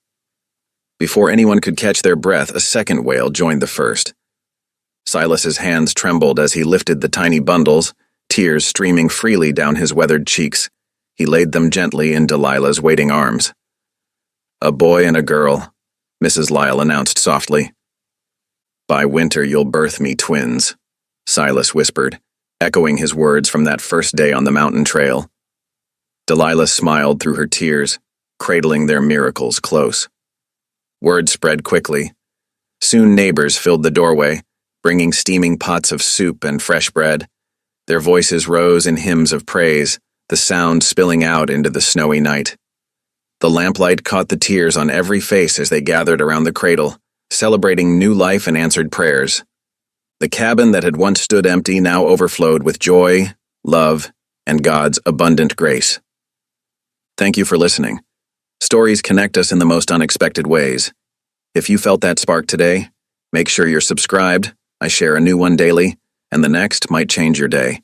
Before anyone could catch their breath, a second wail joined the first. Silas's hands trembled as he lifted the tiny bundles, tears streaming freely down his weathered cheeks. He laid them gently in Delilah's waiting arms. "A boy and a girl," Mrs. Lyle announced softly. "By winter you'll birth me twins," Silas whispered, echoing his words from that first day on the mountain trail. Delilah smiled through her tears, cradling their miracles close. Word spread quickly. Soon neighbors filled the doorway, bringing steaming pots of soup and fresh bread. Their voices rose in hymns of praise, the sound spilling out into the snowy night. The lamplight caught the tears on every face as they gathered around the cradle, celebrating new life and answered prayers. The cabin that had once stood empty now overflowed with joy, love, and God's abundant grace. Thank you for listening. Stories connect us in the most unexpected ways. If you felt that spark today, make sure you're subscribed. I share a new one daily, and the next might change your day.